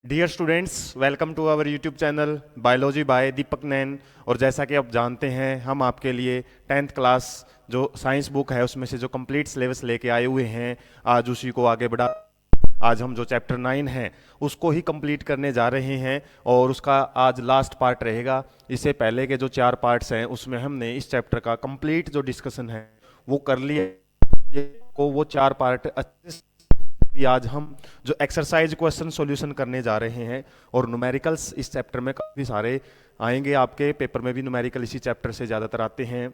Dear students, welcome to our YouTube channel biology by Deepak Nain. और जैसा कि आप जानते हैं, हम आपके लिए 10th क्लास जो साइंस बुक है उसमें से जो कंप्लीट सिलेबस लेके आए हुए हैं। आज उसी को आगे बढ़ा। आज हम जो चैप्टर 9 है उसको ही कंप्लीट करने जा रहे हैं और उसका आज लास्ट पार्ट रहेगा। इससे पहले के जो 4 पार्ट्स हैं उसमें हमने इस चैप्टर का कंप्लीट जो डिस्कशन है वो कर लिया। को वो 4 पार्ट अच्छे से भी आज हम जो एक्सरसाइज क्वेश्चन सॉल्यूशन करने जा रहे हैं। और न्यूमेरिकल्स इस चैप्टर में काफ़ी सारे आएंगे, आपके पेपर में भी न्यूमेरिकल इसी चैप्टर से ज़्यादातर आते हैं,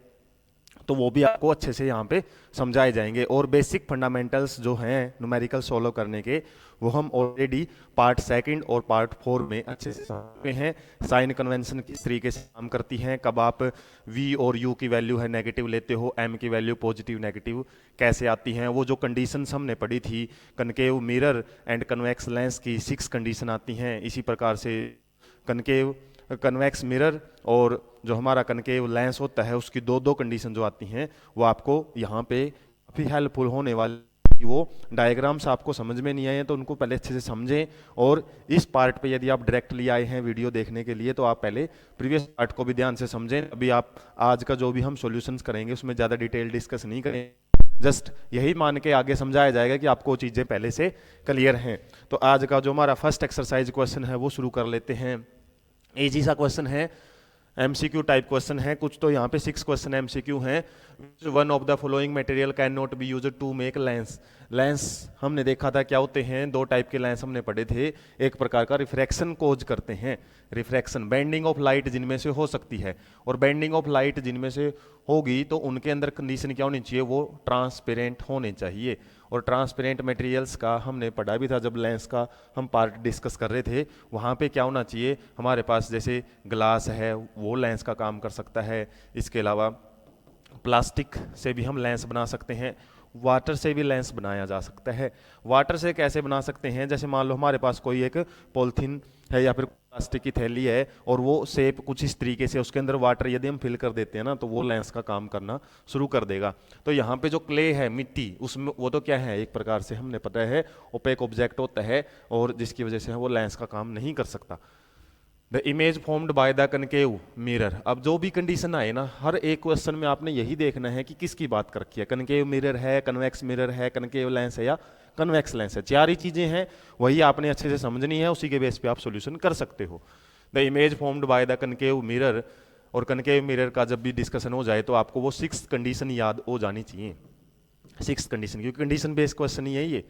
तो वो भी आपको अच्छे से यहाँ पे समझाए जाएंगे। और बेसिक फंडामेंटल्स जो हैं न्यूमेरिकल सॉल्व करने के वो हम ऑलरेडी पार्ट सेकंड और पार्ट 4 में अच्छे से समझे हैं। साइन कन्वेंशन किस तरीके से काम करती हैं, कब आप v और u की वैल्यू है नेगेटिव लेते हो, m की वैल्यू पॉजिटिव नेगेटिव कैसे आती हैं, वो जो कंडीशंस हमने पढ़ी थी concave mirror and convex lens की 6 कंडीशन आती हैं। इसी प्रकार से कनकेव कन्वेक्स मिरर और जो हमारा कनकेव लेंस होता है उसकी दो दो कंडीशन जो आती हैं वो आपको यहाँ पे काफ़ी हेल्पफुल होने वाली। वो डायग्राम्स आपको समझ में नहीं आए हैं तो उनको पहले अच्छे से समझें। और इस पार्ट पे यदि आप डायरेक्टली आए हैं वीडियो देखने के लिए तो आप पहले प्रीवियस पार्ट को भी ध्यान से समझें। अभी आप आज का जो भी हम सॉल्यूशंस करेंगे उसमें ज़्यादा डिटेल डिस्कस नहीं करें, जस्ट यही मान के आगे समझाया जाएगा कि आपको चीज़ें पहले से क्लियर हैं। तो आज का जो हमारा फर्स्ट एक्सरसाइज क्वेश्चन है वो शुरू कर लेते हैं। इजी सा क्वेश्चन है, एमसीक्यू टाइप क्वेश्चन है कुछ। तो यहाँ पे 6 क्वेश्चन एमसीक्यू हैं। One of the following material can not be used to make lens. Lens हमने देखा था क्या होते हैं, 2 टाइप के लेंस हमने पढ़े थे। एक प्रकार का रिफ्रैक्शन कोज करते हैं, रिफ्रैक्शन बेंडिंग ऑफ लाइट जिनमें से हो सकती है, और बेंडिंग ऑफ लाइट जिनमें से होगी तो उनके अंदर कंडीशन क्या होनी चाहिए, वो ट्रांसपेरेंट होने चाहिए। और ट्रांसपेरेंट मटेरियल्स का हमने पढ़ा भी था जब लेंस का हम पार्ट डिस्कस कर रहे थे। वहाँ पे क्या होना चाहिए हमारे पास, जैसे ग्लास है वो लेंस का काम कर सकता है। इसके अलावा प्लास्टिक से भी हम लेंस बना सकते हैं, वाटर से भी लेंस बनाया जा सकता है। वाटर से कैसे बना सकते हैं, जैसे मान लो हमारे पास कोई एक पॉलिथीन है या फिर प्लास्टिक की थैली है और वो शेप कुछ इस तरीके से, उसके अंदर वाटर यदि हम फिल कर देते हैं ना तो वो लेंस का काम करना शुरू कर देगा। तो यहाँ पे जो क्ले है मिट्टी, उसमें वो तो क्या है, एक प्रकार से हमने पता है ओपेक ऑब्जेक्ट होता है और जिसकी वजह से वो लेंस का काम नहीं कर सकता। The image formed by the concave mirror. अब जो भी कंडीशन आए ना, हर एक क्वेश्चन में आपने यही देखना है कि किसकी बात कर रखी है, कनकेव मिरर है, कन्वेक्स मिरर है, कनकेव लेंस है या कन्वेक्स लेंस है। 4 ही चीजें हैं, वही आपने अच्छे से समझनी है, उसी के बेस पे आप सॉल्यूशन कर सकते हो। The image formed by the concave mirror, और कनकेव मिरर का जब भी डिस्कशन हो जाए तो आपको वो 6 कंडीशन याद हो जानी चाहिए। 6 कंडीशन, क्योंकि कंडीशन बेस्ड क्वेश्चन ही है ये।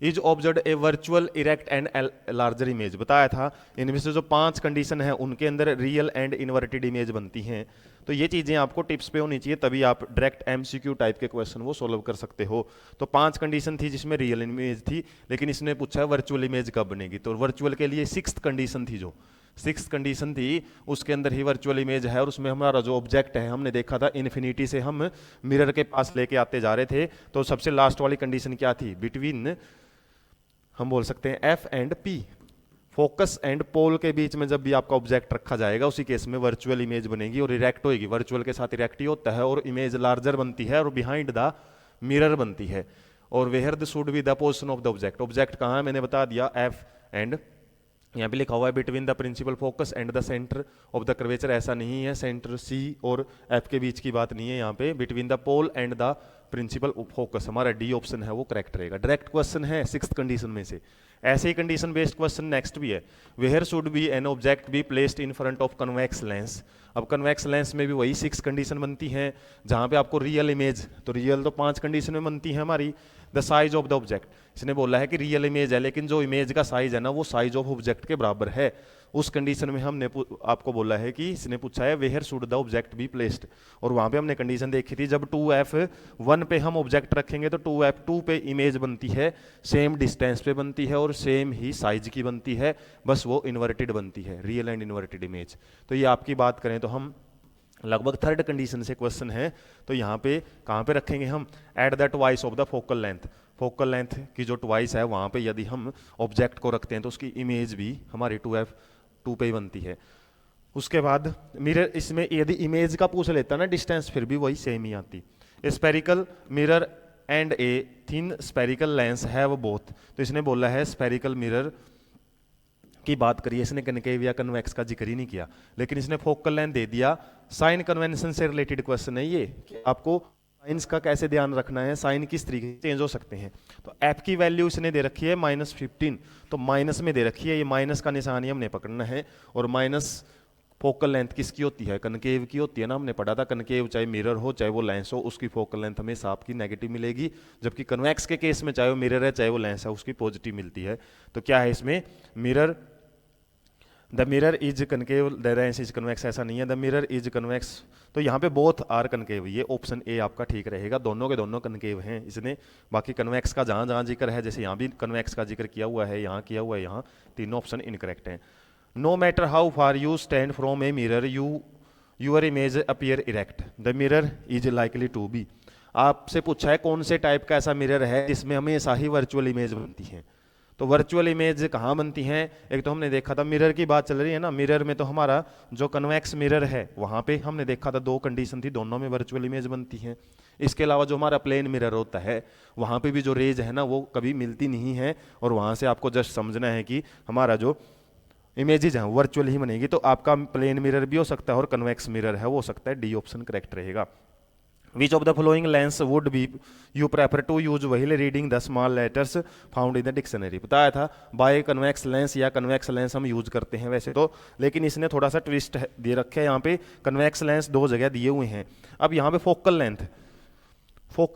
Is observe a virtual erect and larger image, बताया था इनमें से जो 5 कंडीशन है उनके अंदर रियल एंड इन्वर्टेड इमेज बनती हैं। तो ये चीजें आपको टिप्स पे होनी चाहिए, तभी आप डायरेक्ट एमसीक्यू टाइप के क्वेश्चन वो सोल्व कर सकते हो। तो 5 कंडीशन थी जिसमें रियल इमेज थी, लेकिन इसने पूछा है वर्चुअल इमेज कब बनेगी, तो वर्चुअल के लिए 6th कंडीशन थी, जो 6th कंडीशन थी उसके अंदर ही वर्चुअल इमेज है। और उसमें हमारा जो ऑब्जेक्ट है हमने देखा था इन्फिनिटी से हम मिरर के पास लेके आते जा रहे थे, तो सबसे लास्ट वाली कंडीशन क्या थी, बिटवीन हम बोल सकते हैं F and P, focus and pole के बीच में जब भी आपका ऑब्जेक्ट रखा जाएगा उसी केस में वर्चुअल इमेज बनेगी और इरेक्ट होगी। वर्चुअल के साथ इरेक्ट ही होता है और इमेज लार्जर बनती है और बिहाइंड द मिरर बनती है। और where the should be the position of the object, object कहाँ है मैंने बता दिया, एफ एंड यहाँ पे लिखा हुआ है between the principal focus and the centre of the curvature, ऐसा नहीं है, सेंटर सी और एफ के बीच की बात नहीं है यहाँ पे। Between the pole and the principal focus, हमारा डी ऑप्शन है वो करेक्ट रहेगा। डायरेक्ट क्वेश्चन है 6th कंडीशन में से। ऐसे ही कंडीशन बेस्ड क्वेश्चन नेक्स्ट भी है, where should be an object be placed in front of convex lens. अब कन्वेक्स लेंस में भी वही 6 कंडीशन बनती हैं, जहां पे आपको रियल इमेज, तो रियल तो 5 कंडीशन में बनती है हमारी। The size of the object, इसने बोला है कि रियल इमेज है लेकिन जो इमेज का साइज है ना वो साइज ऑफ ऑब्जेक्ट के बराबर है। उस कंडीशन में हमने आपको बोला है कि इसने पूछा है where should the object be placed, और वहां पे हमने कंडीशन देखी थी जब 2f1 पे हम ऑब्जेक्ट रखेंगे तो 2f2 पे इमेज बनती है, सेम डिस्टेंस पे बनती है और सेम ही साइज की बनती है, बस वो इन्वर्टेड बनती है, रियल एंड इन्वर्टेड इमेज। तो ये आपकी बात करें तो हम लगभग 3rd कंडीशन से क्वेश्चन है, तो यहाँ पे कहाँ पे रखेंगे हम, at the twice of the focal length. Focal length की जो ट्वाइस है वहाँ पे यदि हम ऑब्जेक्ट को रखते हैं तो उसकी इमेज भी हमारी 2f2 पे ही बनती है। उसके बाद मिरर, इसमें यदि इमेज का पूछ लेता ना डिस्टेंस फिर भी वही सेम ही आती। Spherical mirror and a thin spherical lens have both, तो इसने बोला है स्पेरिकल मिरर की बात करिए, इसने कनकेव या कन्वेक्स का जिक्र ही नहीं किया, लेकिन इसने फोकल लेंथ दे दिया। साइन कन्वेंशन से रिलेटेड क्वेश्चन है ये कि आपको साइंस का कैसे ध्यान रखना है, साइन किस तरीके से चेंज हो सकते हैं। तो एफ की वैल्यू इसने दे रखी है -15, तो माइनस में दे रखी है, ये माइनस का निशान ही हमने पकड़ना है। और माइनस फोकल लेंथ किसकी होती है, कनकेव की होती है ना, हमने पढ़ा था कनकेव चाहे मिरर हो चाहे वो लेंस हो, उसकी फोकल लेंथ हमेशा आपकी नेगेटिव मिलेगी, जबकि कन्वेक्स के केस में चाहे वो मिरर है चाहे वो लेंस है उसकी पॉजिटिव मिलती है। तो क्या है इसमें, mirror the mirror is concave the lens is convex, ऐसा नहीं है, द मिरर इज कन्वेक्स। तो यहाँ पे बोथ आर कनकेव, ये ऑप्शन ए आपका ठीक रहेगा, दोनों के दोनों कनकेव हैं इसने। बाकी कन्वेक्स का जहाँ जहाँ जिक्र है, जैसे यहाँ भी कन्वेक्स का जिक्र किया हुआ है, यहाँ किया हुआ है, यहाँ तीनों ऑप्शन इनकरेक्ट हैं। No matter how far you stand from a mirror your image appear erect, the mirror is likely to be. आपसे पूछा है कौन से टाइप का ऐसा मिरर है जिसमें हमेशा ही वर्चुअल इमेज बनती है। तो वर्चुअल इमेज कहाँ बनती हैं, एक तो हमने देखा था मिरर की बात चल रही है ना, मिरर में तो हमारा जो कन्वेक्स मिरर है वहाँ पे हमने देखा था दो कंडीशन थी, दोनों में वर्चुअल इमेज बनती है। इसके अलावा जो हमारा प्लेन मिरर होता है वहाँ पे भी जो रेज है ना वो कभी मिलती नहीं है, और वहाँ से आपको जस्ट समझना है कि हमारा जो इमेजेज हैं वर्चुअल ही बनेगी। तो आपका प्लेन मिरर भी हो सकता है और कन्वेक्स मिरर है वो हो सकता है, डी ऑप्शन करेक्ट रहेगा। Which of the following lens would be you prefer to use while reading the small letters found in the dictionary? बताया था बाय कन्वेक्स लेंस या कन्वेक्स लेंस हम यूज करते हैं वैसे तो, लेकिन इसने थोड़ा सा ट्विस्ट दे रखे हैं, यहाँ पे कन्वेक्स लेंस दो जगह दिए हुए हैं। अब यहाँ पे फोकल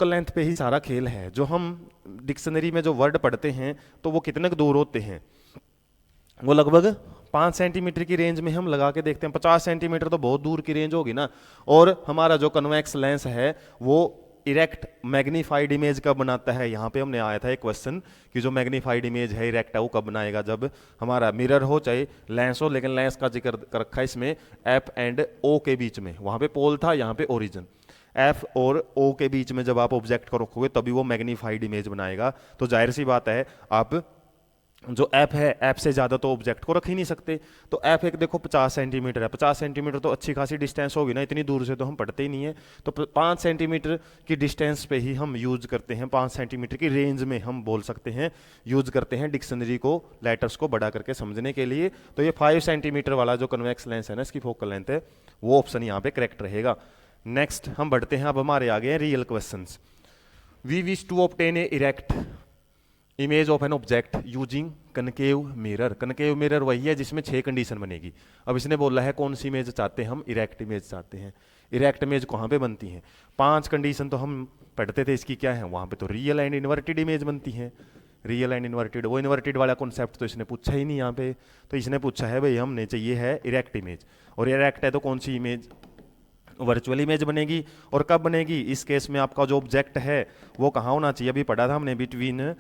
लेंथ पे ही सारा खेल है। जो हम डिक्शनरी में जो वर्ड पढ़ते हैं तो वो कितने दूर होते हैं, वो लगभग 5 सेंटीमीटर की रेंज में हम लगा के देखते हैं। 50 सेंटीमीटर तो बहुत दूर की रेंज होगी ना। और हमारा जो कन्वेक्स लेंस है वो इरेक्ट मैग्नीफाइड इमेज कब बनाता है, यहाँ पे हमने आया था एक क्वेश्चन कि जो मैग्नीफाइड इमेज है इरेक्ट है वो कब बनाएगा, जब हमारा मिरर हो चाहे लेंस हो, लेकिन लेंस का जिक्र कर रखा है इसमें एफ एंड ओ के बीच में, वहाँ पे पोल था यहाँ पे ओरिजिन, एफ और ओ के बीच में जब आप ऑब्जेक्ट को रखोगे तभी वो मैग्नीफाइड इमेज बनाएगा। तो जाहिर सी बात है आप जो ऐप है ऐप से ज़्यादा तो ऑब्जेक्ट को रख ही नहीं सकते। तो ऐप एक देखो 50 सेंटीमीटर है, 50 सेंटीमीटर तो अच्छी खासी डिस्टेंस होगी ना, इतनी दूर से तो हम पढ़ते ही नहीं है। तो 5 सेंटीमीटर की डिस्टेंस पे ही हम यूज करते हैं, 5 सेंटीमीटर की रेंज में हम बोल सकते हैं यूज करते हैं डिक्शनरी को, लेटर्स को बड़ा करके समझने के लिए। तो ये 5 सेंटीमीटर वाला जो कन्वेक्स लेंस है ना, इसकी फोकल लेंथ है, वो ऑप्शन यहाँ पे करेक्ट रहेगा। नेक्स्ट हम बढ़ते हैं, अब हमारे आगे हैं real question. We wish to obtain an erect image of an object using concave mirror. Concave mirror वही है जिसमें 6 कंडीशन बनेगी। अब इसने बोला है कौन सी इमेज चाहते हैं, हम इरेक्ट इमेज चाहते हैं। इरेक्ट इमेज कहाँ पे बनती है, 5 कंडीशन तो हम पढ़ते थे इसकी क्या है, वहाँ पे तो रियल एंड इन्वर्टेड इमेज बनती है। रियल एंड इन्वर्टेड, वो इन्वर्टेड वाला कॉन्सेप्ट तो इसने पूछा ही नहीं यहाँ पे। तो इसने पूछा है भाई हमने चाहिए है इरेक्ट इमेज, और इरेक्ट है तो कौन सी इमेज, वर्चुअल इमेज बनेगी। और कब बनेगी, इस केस में आपका जो ऑब्जेक्ट है वो कहाँ होना चाहिए, अभी पढ़ा था हमने बिटवीन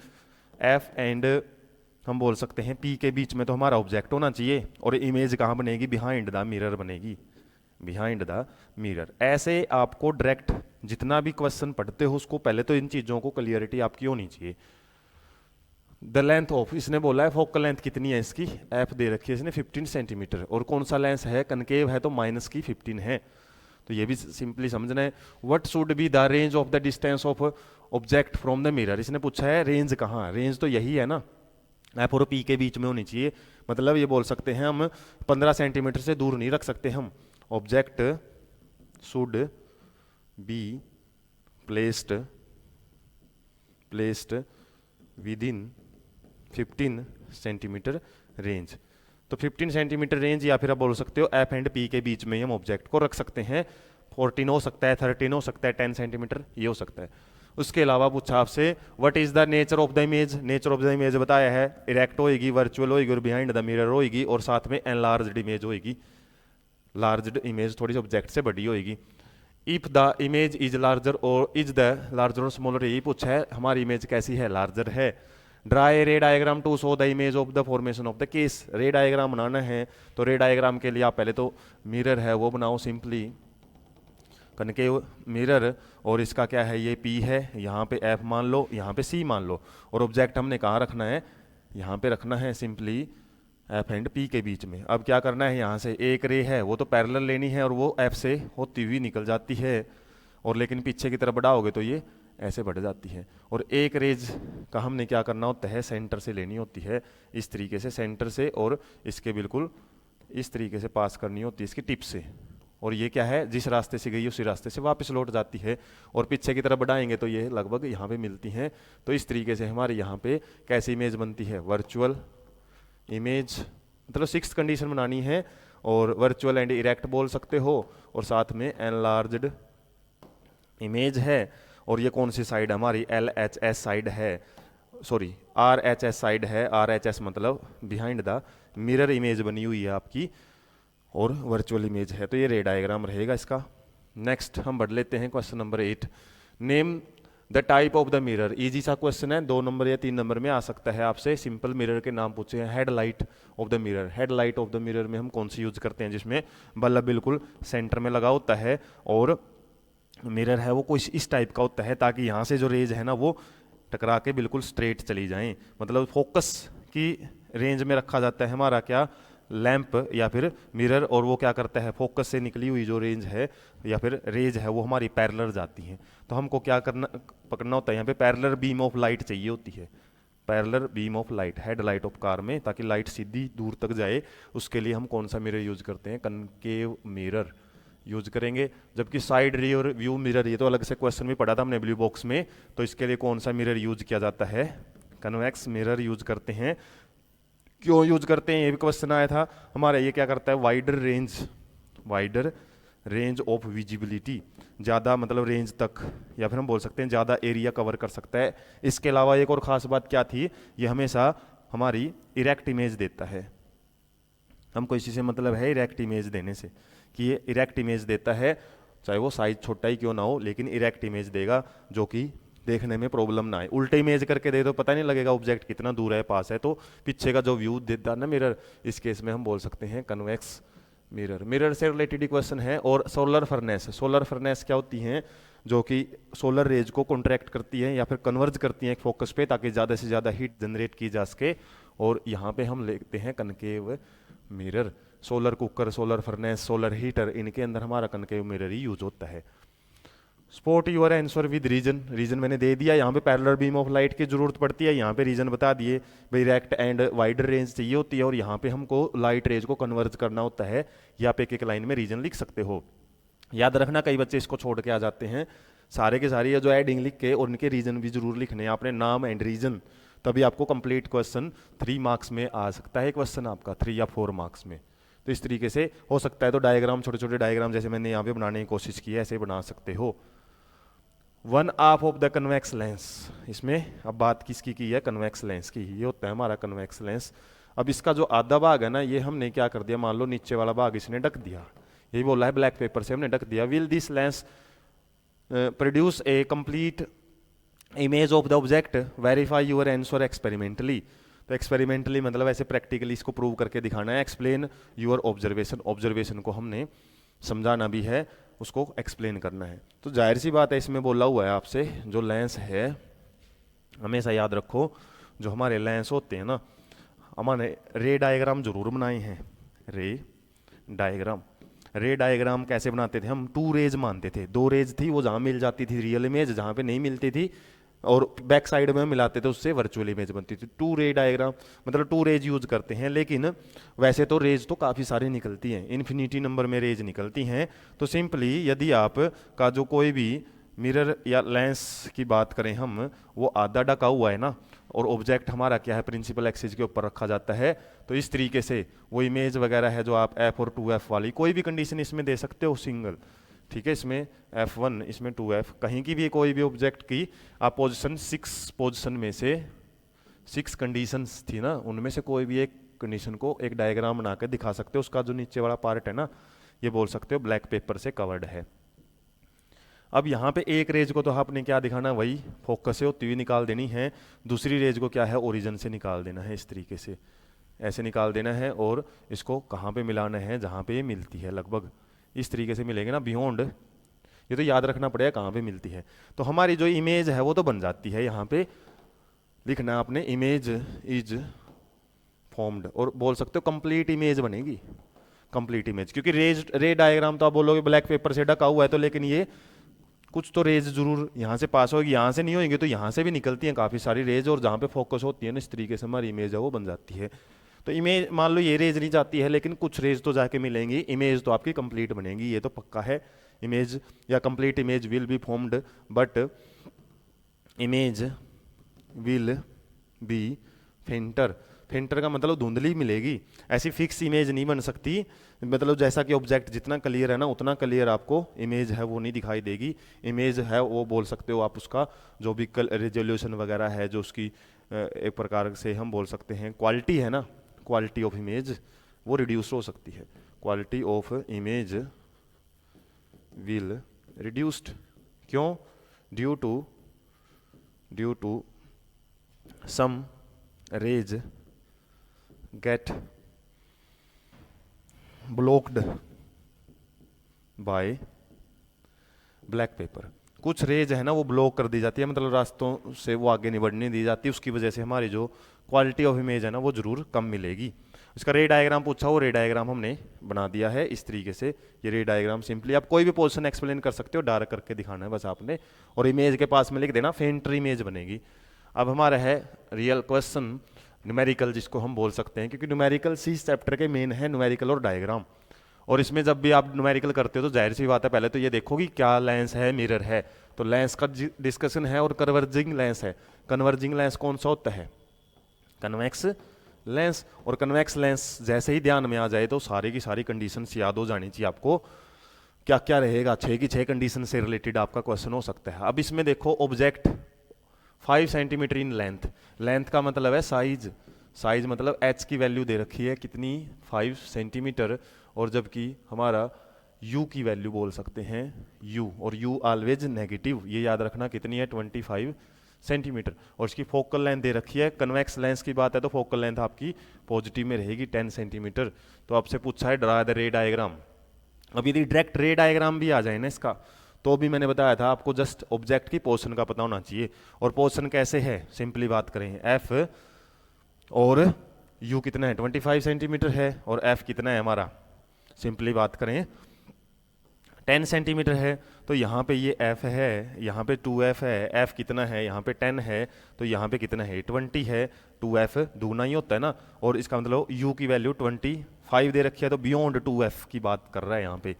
एफ एंड हम बोल सकते हैं पी के बीच में तो हमारा ऑब्जेक्ट होना चाहिए। और इमेज कहाँ बनेगी, बिहाइंड द मिरर बनेगी, बिहाइंड द मिरर। ऐसे आपको डायरेक्ट जितना भी क्वेश्चन पढ़ते हो उसको पहले तो इन चीज़ों को क्लियरिटी आपकी होनी चाहिए। द लेंथ ऑफ, इसने बोला है फोकल लेंथ कितनी है इसकी, एफ दे रखी है इसने 15 सेंटीमीटर, और कौन सा लेंस है, कनकेव है तो माइनस की 15 है, तो ये भी सिंपली समझना है। What should be the range of the distance of object from the mirror, इसने पूछा है रेंज कहाँ, रेंज तो यही है ना, एफ और पी के बीच में होनी चाहिए। मतलब ये बोल सकते हैं हम 15 सेंटीमीटर से दूर नहीं रख सकते हम। Object should be placed with in 15 centimetre range. तो 15 सेंटीमीटर रेंज, या फिर आप बोल सकते हो एफ एंड पी के बीच में हम ऑब्जेक्ट को रख सकते हैं। 14 हो सकता है, 13 हो सकता है, 10 सेंटीमीटर ये हो सकता है। उसके अलावा पूछा आपसे what is the nature of the image, nature of the image बताया है इरेक्ट होएगी, वर्चुअल होएगी और बिहाइंड द मिरर होएगी, और साथ में एनलार्ज्ड इमेज होएगी। लार्ज्ड इमेज थोड़ी सी ऑब्जेक्ट से बड़ी होएगी। If the image is larger और इज द लार्जर और स्मॉलर, यही पूछा है हमारी इमेज कैसी है, लार्जर है। Draw a ray diagram to show the image of the formation of the case. Ray diagram बनाना है तो रे डायग्राम के लिए आप पहले तो मिरर है वो बनाओ, सिंपली कनकेव मिरर, और इसका क्या है ये P है, यहाँ पे F मान लो, यहाँ पे C मान लो, और ऑब्जेक्ट हमने कहाँ रखना है, यहाँ पे रखना है सिंपली F एंड P के बीच में। अब क्या करना है, यहाँ से एक रे है वो तो पैरेलल लेनी है और वो F से होती हुई निकल जाती है, और लेकिन पीछे की तरफ बढ़ाओगे तो ये ऐसे बढ़ जाती है। और एक रेज का हमने क्या करना होता है, सेंटर से लेनी होती है इस तरीके से, सेंटर से, और इसके बिल्कुल इस तरीके से पास करनी होती है इसकी टिप से। और ये क्या है, जिस रास्ते से गई उसी रास्ते से वापस लौट जाती है। और पीछे की तरफ बढ़ाएंगे तो ये लगभग यहाँ पे मिलती हैं। तो इस तरीके से हमारे यहाँ पे कैसी इमेज बनती है, वर्चुअल इमेज, मतलब 6th कंडीशन बनानी है। और वर्चुअल एंड इरेक्ट बोल सकते हो, और साथ में एनलार्ज्ड इमेज है। और ये कौन सी साइड हमारी, LHS साइड है, सॉरी RHS साइड है। RHS मतलब बिहाइंड द मिरर इमेज बनी हुई है आपकी, और वर्चुअल इमेज है। तो ये रे डायग्राम रहेगा इसका। नेक्स्ट हम बढ़ लेते हैं question number 8। Name the type of the mirror. Easy सा क्वेश्चन है, 2 नंबर या 3 नंबर में आ सकता है आपसे। सिंपल मिरर के नाम पूछे हैं। Headlight of the mirror, headlight of the mirror में हम कौन सी यूज करते हैं, जिसमें बल्ब बिल्कुल सेंटर में लगा होता है, और मिरर है वो कोई इस टाइप का होता है ताकि यहाँ से जो रेज है ना वो टकरा के बिल्कुल स्ट्रेट चली जाएं। मतलब फोकस की रेंज में रखा जाता है हमारा क्या, लैंप या फिर मिरर, और वो क्या करता है, फोकस से निकली हुई जो रेंज है या फिर रेज है वो हमारी पैरेलल जाती है। तो हमको क्या करना, पकड़ना होता है यहाँ पे पैरेलल बीम ऑफ लाइट चाहिए होती है, parallel beam of light, headlight of car में, ताकि लाइट सीधी दूर तक जाए। उसके लिए हम कौन सा मिरर यूज करते हैं, कनकेव मिरर यूज करेंगे। जबकि साइड रियर व्यू मिरर, ये तो अलग से क्वेश्चन में पढ़ा था हमने ब्लू बॉक्स में, तो इसके लिए कौन सा मिरर यूज किया जाता है, कन्वेक्स मिरर यूज करते हैं। क्यों यूज करते हैं, ये भी क्वेश्चन आया था हमारा। ये क्या करता है, वाइडर रेंज ऑफ विजिबिलिटी, ज़्यादा मतलब रेंज तक, या फिर हम बोल सकते हैं ज़्यादा एरिया कवर कर सकता है। इसके अलावा एक और ख़ास बात क्या थी, ये हमेशा हमारी इरेक्ट इमेज देता है। हमको इसी से मतलब है इरेक्ट इमेज देने से, कि ये इरेक्ट इमेज देता है, चाहे वो साइज छोटा ही क्यों ना हो, लेकिन इरेक्ट इमेज देगा जो कि देखने में प्रॉब्लम ना आए। उल्टे इमेज करके दे दो पता नहीं लगेगा ऑब्जेक्ट कितना दूर है, पास है, तो पीछे का जो व्यू देता है ना मिरर, इस केस में हम बोल सकते हैं कन्वेक्स मिरर। मिरर से रिलेटेड ही क्वेश्चन है। और सोलर फर्नेस क्या होती हैं, जो कि सोलर रेज को कॉन्ट्रैक्ट करती है या फिर कन्वर्ज करती हैं एक फोकस पे, ताकि ज़्यादा से ज़्यादा हीट जनरेट की जा सके। और यहाँ पे हम लेते हैं concave mirror. Solar cooker, solar furnace, solar heater, इनके अंदर हमारा कनकेव मिरर ही यूज होता है। Spot your answer with reason मैंने दे दिया। यहाँ पे पैरेलल बीम ऑफ लाइट की जरूरत पड़ती है, यहाँ पे रीजन बता दिए भाई, डायरेक्ट एंड वाइडर रेंज चाहिए होती है, और यहाँ पे हमको लाइट रेंज को कन्वर्ज करना होता है। या आप एक लाइन में रीजन लिख सकते हो। याद रखना, कई बच्चे इसको छोड़ के आ जाते हैं, सारे के सारे ये जो एडिंग लिख के, और उनके रीजन भी जरूर लिखने हैं आपने, नाम एंड रीजन, तभी आपको कंप्लीट क्वेश्चन 3 मार्क्स में आ सकता है क्वेश्चन आपका, 3 या 4 मार्क्स में। तो इस तरीके से हो सकता है। तो डायग्राम, छोटे छोटे डायग्राम जैसे मैंने यहाँ पे बनाने की कोशिश की है, ऐसे बना सकते हो। 1/2 ऑफ द कन्वेक्स लेंस, इसमें अब बात किसकी की है, कन्वेक्स लेंस की। ये होता है हमारा कन्वेक्स लेंस। अब इसका जो आधा भाग है ना, ये हमने क्या कर दिया, मान लो नीचे वाला भाग इसने ढक दिया, यही बोला है ब्लैक पेपर से हमने ढक दिया। Will this lens produce a complete image of the object, verify your answer experimentally. तो एक्सपेरिमेंटली मतलब ऐसे प्रैक्टिकली इसको प्रूव करके दिखाना है। एक्सप्लेन यूर ऑब्जर्वेशन को हमने समझाना भी है, उसको एक्सप्लेन करना है। तो जाहिर सी बात है, इसमें बोला हुआ है आपसे, जो लेंस है हमेशा याद रखो, जो हमारे लेंस होते हैं ना, हमारे रे डायग्राम जरूर बनाए हैं। रे डायग्राम कैसे बनाते थे हम, 2 रेज मानते थे। 2 रेज थी, वो जहाँ मिल जाती थी रियल इमेज, जहाँ पे नहीं मिलती थी और बैक साइड में मिलाते थे, उससे वर्चुअल इमेज बनती थी। 2 रे डायग्राम मतलब 2 रेज यूज करते हैं। लेकिन वैसे तो रेज तो काफ़ी सारी निकलती हैं, इन्फिनिटी नंबर में रेज निकलती हैं। तो सिंपली यदि आप का जो कोई भी मिरर या लेंस की बात करें हम, वो आधा ढका हुआ है ना, और ऑब्जेक्ट हमारा क्या है, प्रिंसिपल एक्सिस के ऊपर रखा जाता है, तो इस तरीके से वो इमेज वगैरह है जो आप F और 2F वाली कोई भी कंडीशन इसमें दे सकते हो सिंगल, ठीक है। इसमें F1, इसमें 2F, कहीं की भी कोई भी ऑब्जेक्ट की आप पोजीशन 6 पोजीशन में से 6 कंडीशंस थी ना, उनमें से कोई भी एक कंडीशन को एक डायग्राम बना के दिखा सकते हो। उसका जो नीचे वाला पार्ट है ना, ये बोल सकते हो ब्लैक पेपर से कवर्ड है। अब यहाँ पे एक रेज को तो आपने क्या दिखाना, वही फोकस से होती हुई निकाल देनी है। दूसरी रेज को क्या है, ओरिजिन से निकाल देना है, इस तरीके से ऐसे निकाल देना है। और इसको कहाँ पे मिलाना है, जहाँ पे ये मिलती है, लगभग इस तरीके से मिलेंगे ना, बियॉन्ड, ये तो याद रखना पड़ेगा कहाँ पे मिलती है। तो हमारी जो इमेज है वो तो बन जाती है। यहाँ पे लिखना आपने, इमेज इज फॉर्म्ड, और बोल सकते हो कंप्लीट इमेज बनेगी, कंप्लीट इमेज। क्योंकि रे डायग्राम तो आप बोलोगे ब्लैक पेपर से ढका हुआ है, तो लेकिन ये कुछ तो रेज जरूर यहाँ से पास होगी, यहाँ से नहीं होंगे तो यहाँ से भी निकलती हैं काफ़ी सारी रेज, और जहाँ पे फोकस होती है ना इस तरीके से हमारी इमेज है वो बन जाती है। तो इमेज मान लो ये रेज नहीं जाती है, लेकिन कुछ रेज तो जाके मिलेंगी, इमेज तो आपकी कंप्लीट बनेगी, ये तो पक्का है। इमेज या complete image will be formed, but image will be फेंटर। फेंटर का मतलब धुंधली मिलेगी, ऐसी फिक्स इमेज नहीं बन सकती। मतलब जैसा कि ऑब्जेक्ट जितना क्लियर है ना उतना क्लियर आपको इमेज है वो नहीं दिखाई देगी। इमेज है वो बोल सकते हो आप उसका जो भी रेजोल्यूशन वगैरह है, जो उसकी एक प्रकार से हम बोल सकते हैं क्वालिटी है ना, क्वालिटी ऑफ इमेज वो रिड्यूस हो सकती है। Quality of image will reduced, क्यों? Due to some rays get blocked by black paper. कुछ रेज है ना वो ब्लॉक कर दी जाती है, मतलब रास्तों से वो आगे नहीं बढ़ने दी जाती, उसकी वजह से हमारी जो क्वालिटी ऑफ इमेज है ना वो जरूर कम मिलेगी। इसका रे डायग्राम पूछा, वो रे डायग्राम हमने बना दिया है इस तरीके से। ये रे डायग्राम सिंपली आप कोई भी पोजीशन एक्सप्लेन कर सकते हो, डायरेक्ट करके दिखाना है बस आपने, और इमेज के पास में लिख देना फेंटर इमेज बनेगी। अब हमारा है रियल क्वेश्चन न्यूमेरिकल, जिसको हम बोल सकते हैं, क्योंकि न्यूमेरिकल सी चैप्टर के मेन है न्यूमेरिकल और डायग्राम। और इसमें जब भी आप न्यूमेरिकल करते हो तो जाहिर सी बात है पहले तो ये देखो कि क्या लेंस है, मिरर है, तो लेंस का डिस्कशन है, और कन्वर्जिंग लेंस है। कन्वर्जिंग लेंस कौन सा होता है? Convex lens. और कन्वेक्स लेंस जैसे ही ध्यान में आ जाए तो सारी की सारी कंडीशंस याद हो जानी चाहिए आपको। क्या क्या रहेगा, 6 की 6 कंडीशन से रिलेटेड आपका क्वेश्चन हो सकता है। अब इसमें देखो object 5 centimetre in length, length का मतलब है साइज, साइज मतलब एच की वैल्यू दे रखी है कितनी, 5 सेंटीमीटर, और जबकि हमारा u की वैल्यू बोल सकते हैं u, और u ऑलवेज नेगेटिव, ये याद रखना कितनी है 25 सेंटीमीटर। और इसकी फोकल लेंथ दे रखी है, कन्वेक्स लेंस की बात है तो फोकल लेंथ आपकी पॉजिटिव में रहेगी 10 सेंटीमीटर। तो आपसे पूछा है ड्रा द रे डायग्राम। अब यदि डायरेक्ट रे डायग्राम भी आ जाए ना इसका, तो भी मैंने बताया था आपको जस्ट ऑब्जेक्ट की पोजीशन का पता होना चाहिए। और पोजीशन कैसे है, सिंपली बात करें f, और u कितना है 25 सेंटीमीटर है, और f कितना है हमारा, सिंपली बात करें 10 सेंटीमीटर है। तो यहाँ पे ये f है, यहाँ पे 2f है, f कितना है यहाँ पे 10 है, तो यहाँ पे कितना है 20 है, 2f दूना ही होता है ना, और इसका मतलब u की वैल्यू 25 दे रखी है, तो बियॉन्ड 2f की बात कर रहा है यहाँ पे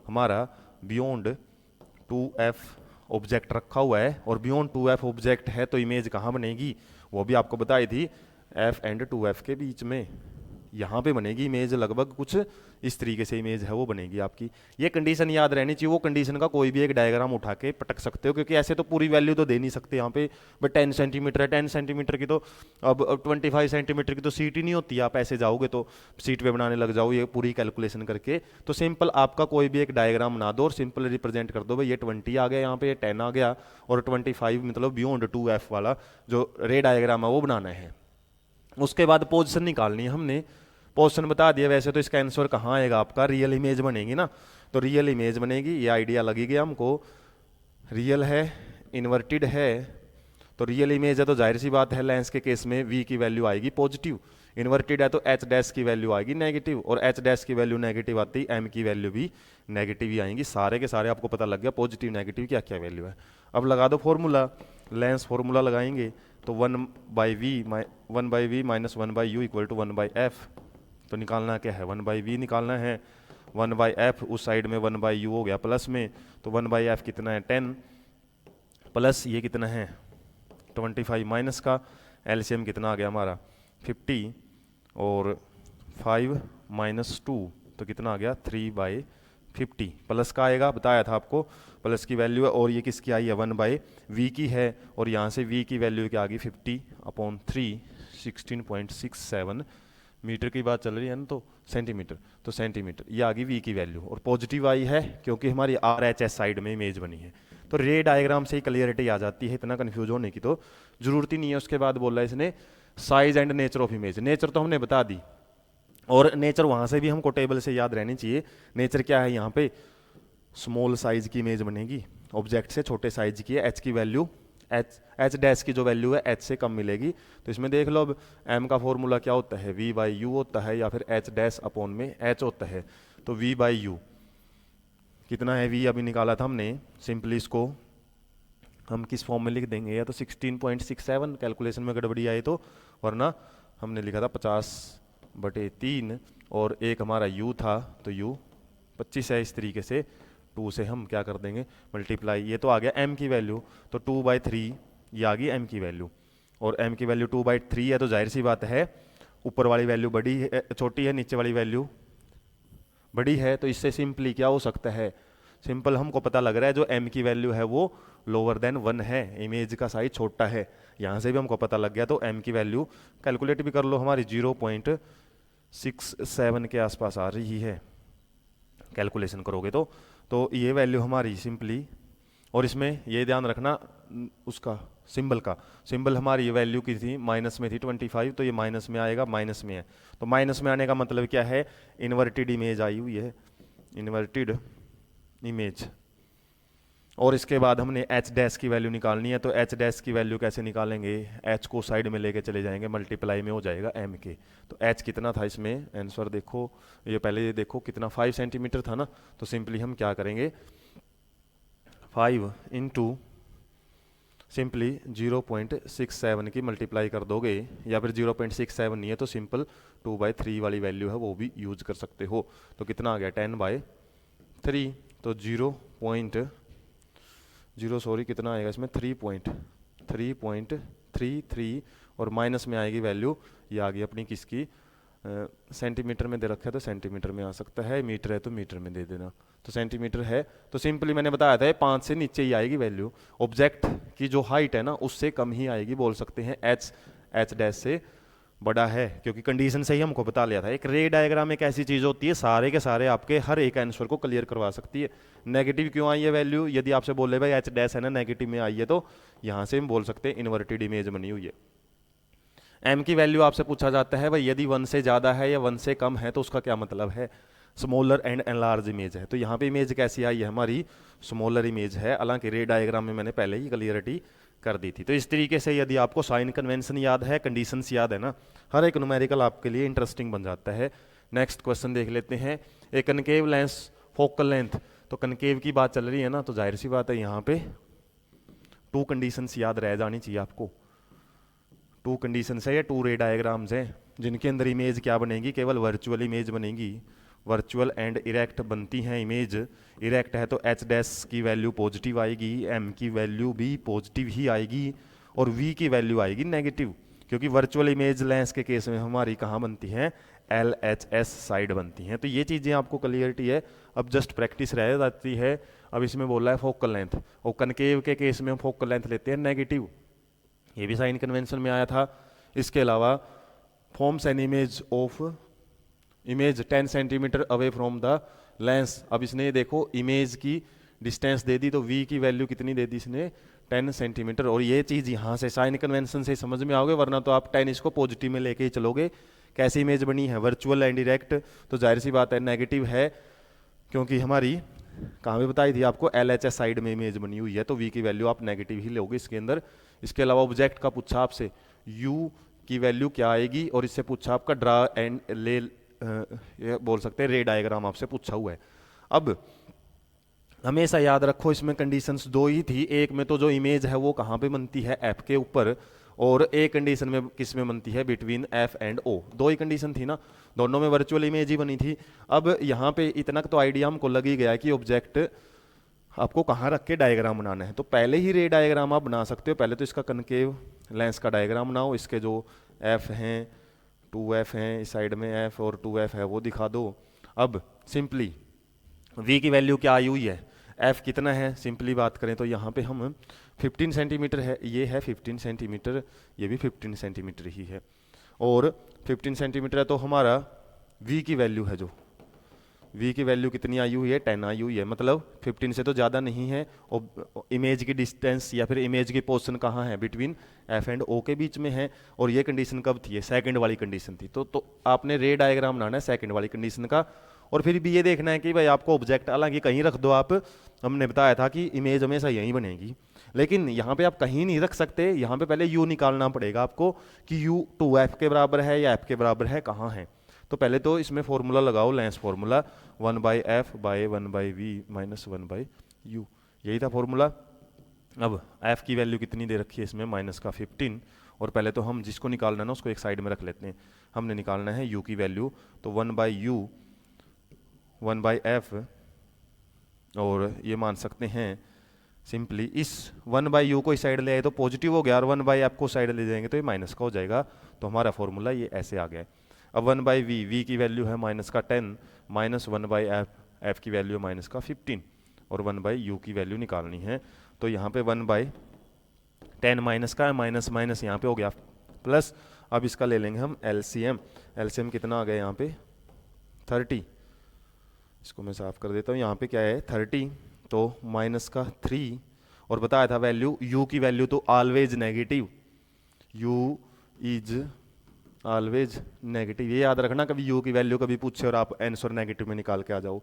हमारा, बियॉन्ड 2f ऑब्जेक्ट रखा हुआ है, और बियॉन्ड 2f ऑब्जेक्ट है तो इमेज कहाँ बनेगी, वो भी आपको बताई थी, f एंड 2f के बीच में यहाँ पे बनेगी इमेज, लगभग कुछ इस तरीके से इमेज है वो बनेगी आपकी। ये कंडीशन याद रहनी चाहिए, वो कंडीशन का कोई भी एक डायग्राम उठा के पटक सकते हो, क्योंकि ऐसे तो पूरी वैल्यू तो दे नहीं सकते यहाँ पे। बट 10 सेंटीमीटर है, 10 सेंटीमीटर की तो अब 25 सेंटीमीटर की तो सीट ही नहीं होती, आप ऐसे जाओगे तो सीट पे बनाने लग जाओ ये पूरी कैलकुलेशन करके। तो सिंपल आपका कोई भी एक डायग्राम बना दो और सिंपल रिप्रेजेंट कर दो भाई ये 20 आ गया, यहाँ पे 10 आ गया, और 25 मतलब बियॉन्ड 2f वाला जो रे डायग्राम है वो बनाना है। उसके बाद पोजिशन निकालनी है हमने, पोजिशन बता दिया। वैसे तो इसका आंसर कहाँ आएगा आपका, रियल इमेज बनेगी ना, तो रियल इमेज बनेगी, ये आइडिया लगी गया हमको। रियल है, इन्वर्टेड है, तो रियल इमेज है तो जाहिर सी बात है लेंस के केस में v की वैल्यू आएगी पॉजिटिव, इन्वर्टेड है तो h डैश की वैल्यू आएगी नेगेटिव, और h डैश की वैल्यू नेगेटिव आती है m की वैल्यू भी नेगेटिव ही आएंगी। सारे के सारे आपको पता लग गया पॉजिटिव नेगेटिव क्या क्या वैल्यू है। अब लगा दो फॉर्मूला, लेंस फॉर्मूला लगाएंगे तो 1/v minus 1/u equal to 1/f। तो निकालना क्या है, 1/v निकालना है, 1/f उस साइड में 1/u हो गया प्लस में, तो 1/f कितना है 10, प्लस ये कितना है 25, माइनस का एलसीएम कितना आ गया हमारा 50, और 5 माइनस 2 तो कितना आ गया 3/50, प्लस का आएगा बताया था आपको, प्लस की वैल्यू है, और ये किसकी आई है 1/v की है, और यहाँ से v की वैल्यू क्या आ गई 50/3 16.67 मीटर की बात चल रही है ना, तो सेंटीमीटर, तो सेंटीमीटर ये आ गई v की वैल्यू, और पॉजिटिव आई है क्योंकि हमारी RHS साइड में इमेज बनी है। तो रे डायग्राम से ही क्लियरिटी आ जाती है, इतना कंफ्यूज होने की तो जरूरत ही नहीं है। उसके बाद बोला है इसने size and nature of image, nature तो हमने बता दी, और नेचर वहां से भी हमको टेबल से याद रहनी चाहिए। नेचर क्या है, यहाँ पे स्मॉल साइज की इमेज बनेगी, ऑब्जेक्ट से छोटे साइज की है, h की वैल्यू एच डैश की जो वैल्यू है h से कम मिलेगी। तो इसमें देख लो अब m का फॉर्मूला क्या होता है, v/u होता है, या फिर h डैश अपॉन में h होता है, तो v/u कितना है v अभी निकाला था हमने, सिंपली इसको हम किस फॉर्म में लिख देंगे, या तो 16.67 कैलकुलेशन में गड़बड़ी आई तो, वरना हमने लिखा था 50/3 और एक हमारा u था तो u 25 है। इस तरीके से 2 से हम क्या कर देंगे मल्टीप्लाई, ये तो आ गया m की वैल्यू, तो 2/3 ये आ गई m की वैल्यू, और m की वैल्यू 2/3 है तो जाहिर सी बात है ऊपर वाली वैल्यू बड़ी है, छोटी है, नीचे वाली वैल्यू बड़ी है। तो इससे सिंपली क्या हो सकता है, सिंपल हमको पता लग रहा है जो m की वैल्यू है वो लोअर देन 1 है, इमेज का साइज छोटा है, यहाँ से भी हमको पता लग गया। तो m की वैल्यू कैलकुलेट भी कर लो, हमारी 0.67 के आसपास आ रही है कैलकुलेशन करोगे तो ये वैल्यू हमारी सिंपली, और इसमें ये ध्यान रखना उसका सिंबल हमारी ये वैल्यू की थी माइनस में थी 25, तो ये माइनस में आएगा, माइनस में है तो माइनस में आने का मतलब क्या है, इन्वर्टेड इमेज आई हुई है, इन्वर्टेड इमेज। और इसके बाद हमने एच डैश की वैल्यू निकालनी है, तो एच डैश की वैल्यू कैसे निकालेंगे, एच को साइड में लेके चले जाएंगे, मल्टीप्लाई में हो जाएगा एम के। तो एच कितना था इसमें, आंसर देखो, ये पहले ये देखो कितना 5 सेंटीमीटर था ना, तो सिंपली हम क्या करेंगे 5 इंटू सिंपली 0.67 की मल्टीप्लाई कर दोगे, या फिर 0.67 नहीं है तो सिंपल 2/3 वाली वैल्यू है वो भी यूज कर सकते हो। तो कितना आ गया 10/3, तो कितना आएगा इसमें 3.33 और माइनस में आएगी वैल्यू, ये आ गई अपनी किसकी, सेंटीमीटर में दे रखा है तो सेंटीमीटर में आ सकता है, मीटर है तो मीटर में दे देना, तो सेंटीमीटर है तो सिंपली मैंने बताया था 5 से नीचे ही आएगी वैल्यू, ऑब्जेक्ट की जो हाइट है ना उससे कम ही आएगी, बोल सकते हैं एच डैश से बड़ा है, क्योंकि कंडीशन से ही हमको बता लिया था। एक रे डायग्राम एक ऐसी चीज होती है सारे के सारे आपके हर एक आंसर को क्लियर करवा सकती है। नेगेटिव क्यों आई है वैल्यू, यदि आपसे बोले भाई एच डैश है ना नेगेटिव में आई है, तो यहां से हम बोल सकते हैं इन्वर्टेड इमेज बनी हुई है। एम की वैल्यू आपसे पूछा जाता है भाई यदि 1 से ज्यादा है या 1 से कम है तो उसका क्या मतलब है, स्मॉलर एंड एनलार्ज इमेज है। तो यहाँ पे इमेज कैसी आई है हमारी, स्मॉलर इमेज है, हालांकि रे डायग्राम में मैंने पहले ही क्लियरिटी कर दी थी। तो इस तरीके से यदि आपको साइन कन्वेंशन याद है, कंडीशंस याद है ना, हर एक न्यूमेरिकल आपके लिए इंटरेस्टिंग बन जाता है। नेक्स्ट क्वेश्चन देख लेते हैं, ए कनकेव लेंस फोकल लेंथ, तो कनकेव की बात चल रही है ना, तो जाहिर सी बात है यहाँ पे 2 कंडीशंस याद रह जानी चाहिए आपको। 2 कंडीशंस है या 2 रे डायग्राम्स हैं जिनके अंदर इमेज क्या बनेगी, केवल वर्चुअल इमेज बनेगी, वर्चुअल एंड इरेक्ट बनती हैं इमेज। इरेक्ट है तो एच डैश की वैल्यू पॉजिटिव आएगी, एम की वैल्यू भी पॉजिटिव ही आएगी, और वी की वैल्यू आएगी नेगेटिव, क्योंकि वर्चुअल इमेज लेंस के केस में हमारी कहाँ बनती हैं, LHS साइड बनती हैं। तो ये चीज़ें आपको क्लियरिटी है, अब जस्ट प्रैक्टिस रह जाती है। अब इसमें बोला है फोकल लेंथ, और कनकेव के केस में हम फोकल लेंथ लेते हैं नेगेटिव, ये भी साइन कन्वेंशन में आया था। इसके अलावा forms an image 10 centimetre away from the lens. अब इसने देखो इमेज की डिस्टेंस दे दी, तो v की वैल्यू कितनी दे दी इसने 10 सेंटीमीटर, और ये चीज़ यहाँ से साइन कन्वेंशन से समझ में आओगे, वरना तो आप 10 इसको पॉजिटिव में लेके ही चलोगे। कैसी इमेज बनी है, वर्चुअल एंड डायरेक्ट, तो जाहिर सी बात है नेगेटिव है, क्योंकि हमारी कहाँ भी बताई थी आपको LHS साइड में इमेज बनी हुई है, तो v की वैल्यू आप नेगेटिव ही लोगे इसके अंदर। इसके अलावा ऑब्जेक्ट का पूछा आपसे u की वैल्यू क्या आएगी, और इससे पूछा आपका ड्रा एंड ले, ये बोल सकते हैं रे डायग्राम आपसे पूछा हुआ है। अब हमेशा याद रखो इसमें कंडीशंस 2 ही थी, एक में तो जो इमेज है वो कहाँ पे बनती है एफ के ऊपर, और एक कंडीशन में किस में बनती है, बिटवीन एफ एंड ओ। 2 ही कंडीशन थी ना, दोनों में वर्चुअल इमेज ही बनी थी। अब यहाँ पे इतना तो आइडिया हमको लग ही गया कि ऑब्जेक्ट आपको कहाँ रख के डायग्राम बनाना है, तो पहले ही रे डायग्राम आप बना सकते हो। पहले तो इसका कनकेव लेंस का डायग्राम बनाओ, इसके जो एफ हैं 2f हैं, इस साइड में f और 2f है वो दिखा दो। अब सिंपली v की वैल्यू क्या आई हुई है, f कितना है, सिंपली बात करें तो यहाँ पे हम 15 सेंटीमीटर है, ये है 15 सेंटीमीटर, ये भी 15 सेंटीमीटर ही है, और 15 सेंटीमीटर है तो हमारा v की वैल्यू है, जो v की वैल्यू कितनी आई हुई है 10 आई हुई है, मतलब 15 से तो ज़्यादा नहीं है। और इमेज की डिस्टेंस या फिर इमेज की पोजीशन कहाँ है, बिटवीन f एंड o के बीच में है, और ये कंडीशन कब थी, सेकंड वाली कंडीशन थी। तो आपने रे डायग्राम बनाना है सेकंड वाली कंडीशन का, और फिर भी ये देखना है कि भाई आपको ऑब्जेक्ट हालांकि कहीं रख दो आप, हमने बताया था कि इमेज हमेशा यहीं बनेगी, लेकिन यहाँ पे आप कहीं नहीं रख सकते, यहाँ पे पहले u निकालना पड़ेगा आपको कि u 2f के बराबर है या f के बराबर है, कहाँ है। तो पहले तो इसमें फॉर्मूला लगाओ, lens formula 1/f bye 1/v minus 1/u, यही था फॉर्मूला। अब f की वैल्यू कितनी दे रखी है इसमें, माइनस का 15, और पहले तो हम जिसको निकालना है ना उसको एक साइड में रख लेते हैं। हमने निकालना है u की वैल्यू, तो 1/u 1/f, और ये मान सकते हैं सिंपली इस 1/u को इस साइड ले आए तो पॉजिटिव हो गया, और 1/f को साइड ले जाएंगे तो ये माइनस का हो जाएगा। तो हमारा फॉर्मूला ये ऐसे आ गया। अब 1/v, v की वैल्यू है माइनस का 10, माइनस 1/f, f की वैल्यू है माइनस का 15, और 1/u की वैल्यू निकालनी है। तो यहाँ पे 1/10 माइनस का है, माइनस माइनस यहाँ पे हो गया प्लस। अब इसका ले लेंगे हम एलसीएम। एलसीएम कितना आ गया यहाँ पे 30, इसको मैं साफ कर देता हूँ। यहाँ पे क्या है 30, तो माइनस का 3, और बताया था वैल्यू u की वैल्यू तो always negative, u is always negative, ये याद रखना, कभी u की वैल्यू कभी पूछे और आप आंसर नेगेटिव में निकाल के आ जाओ।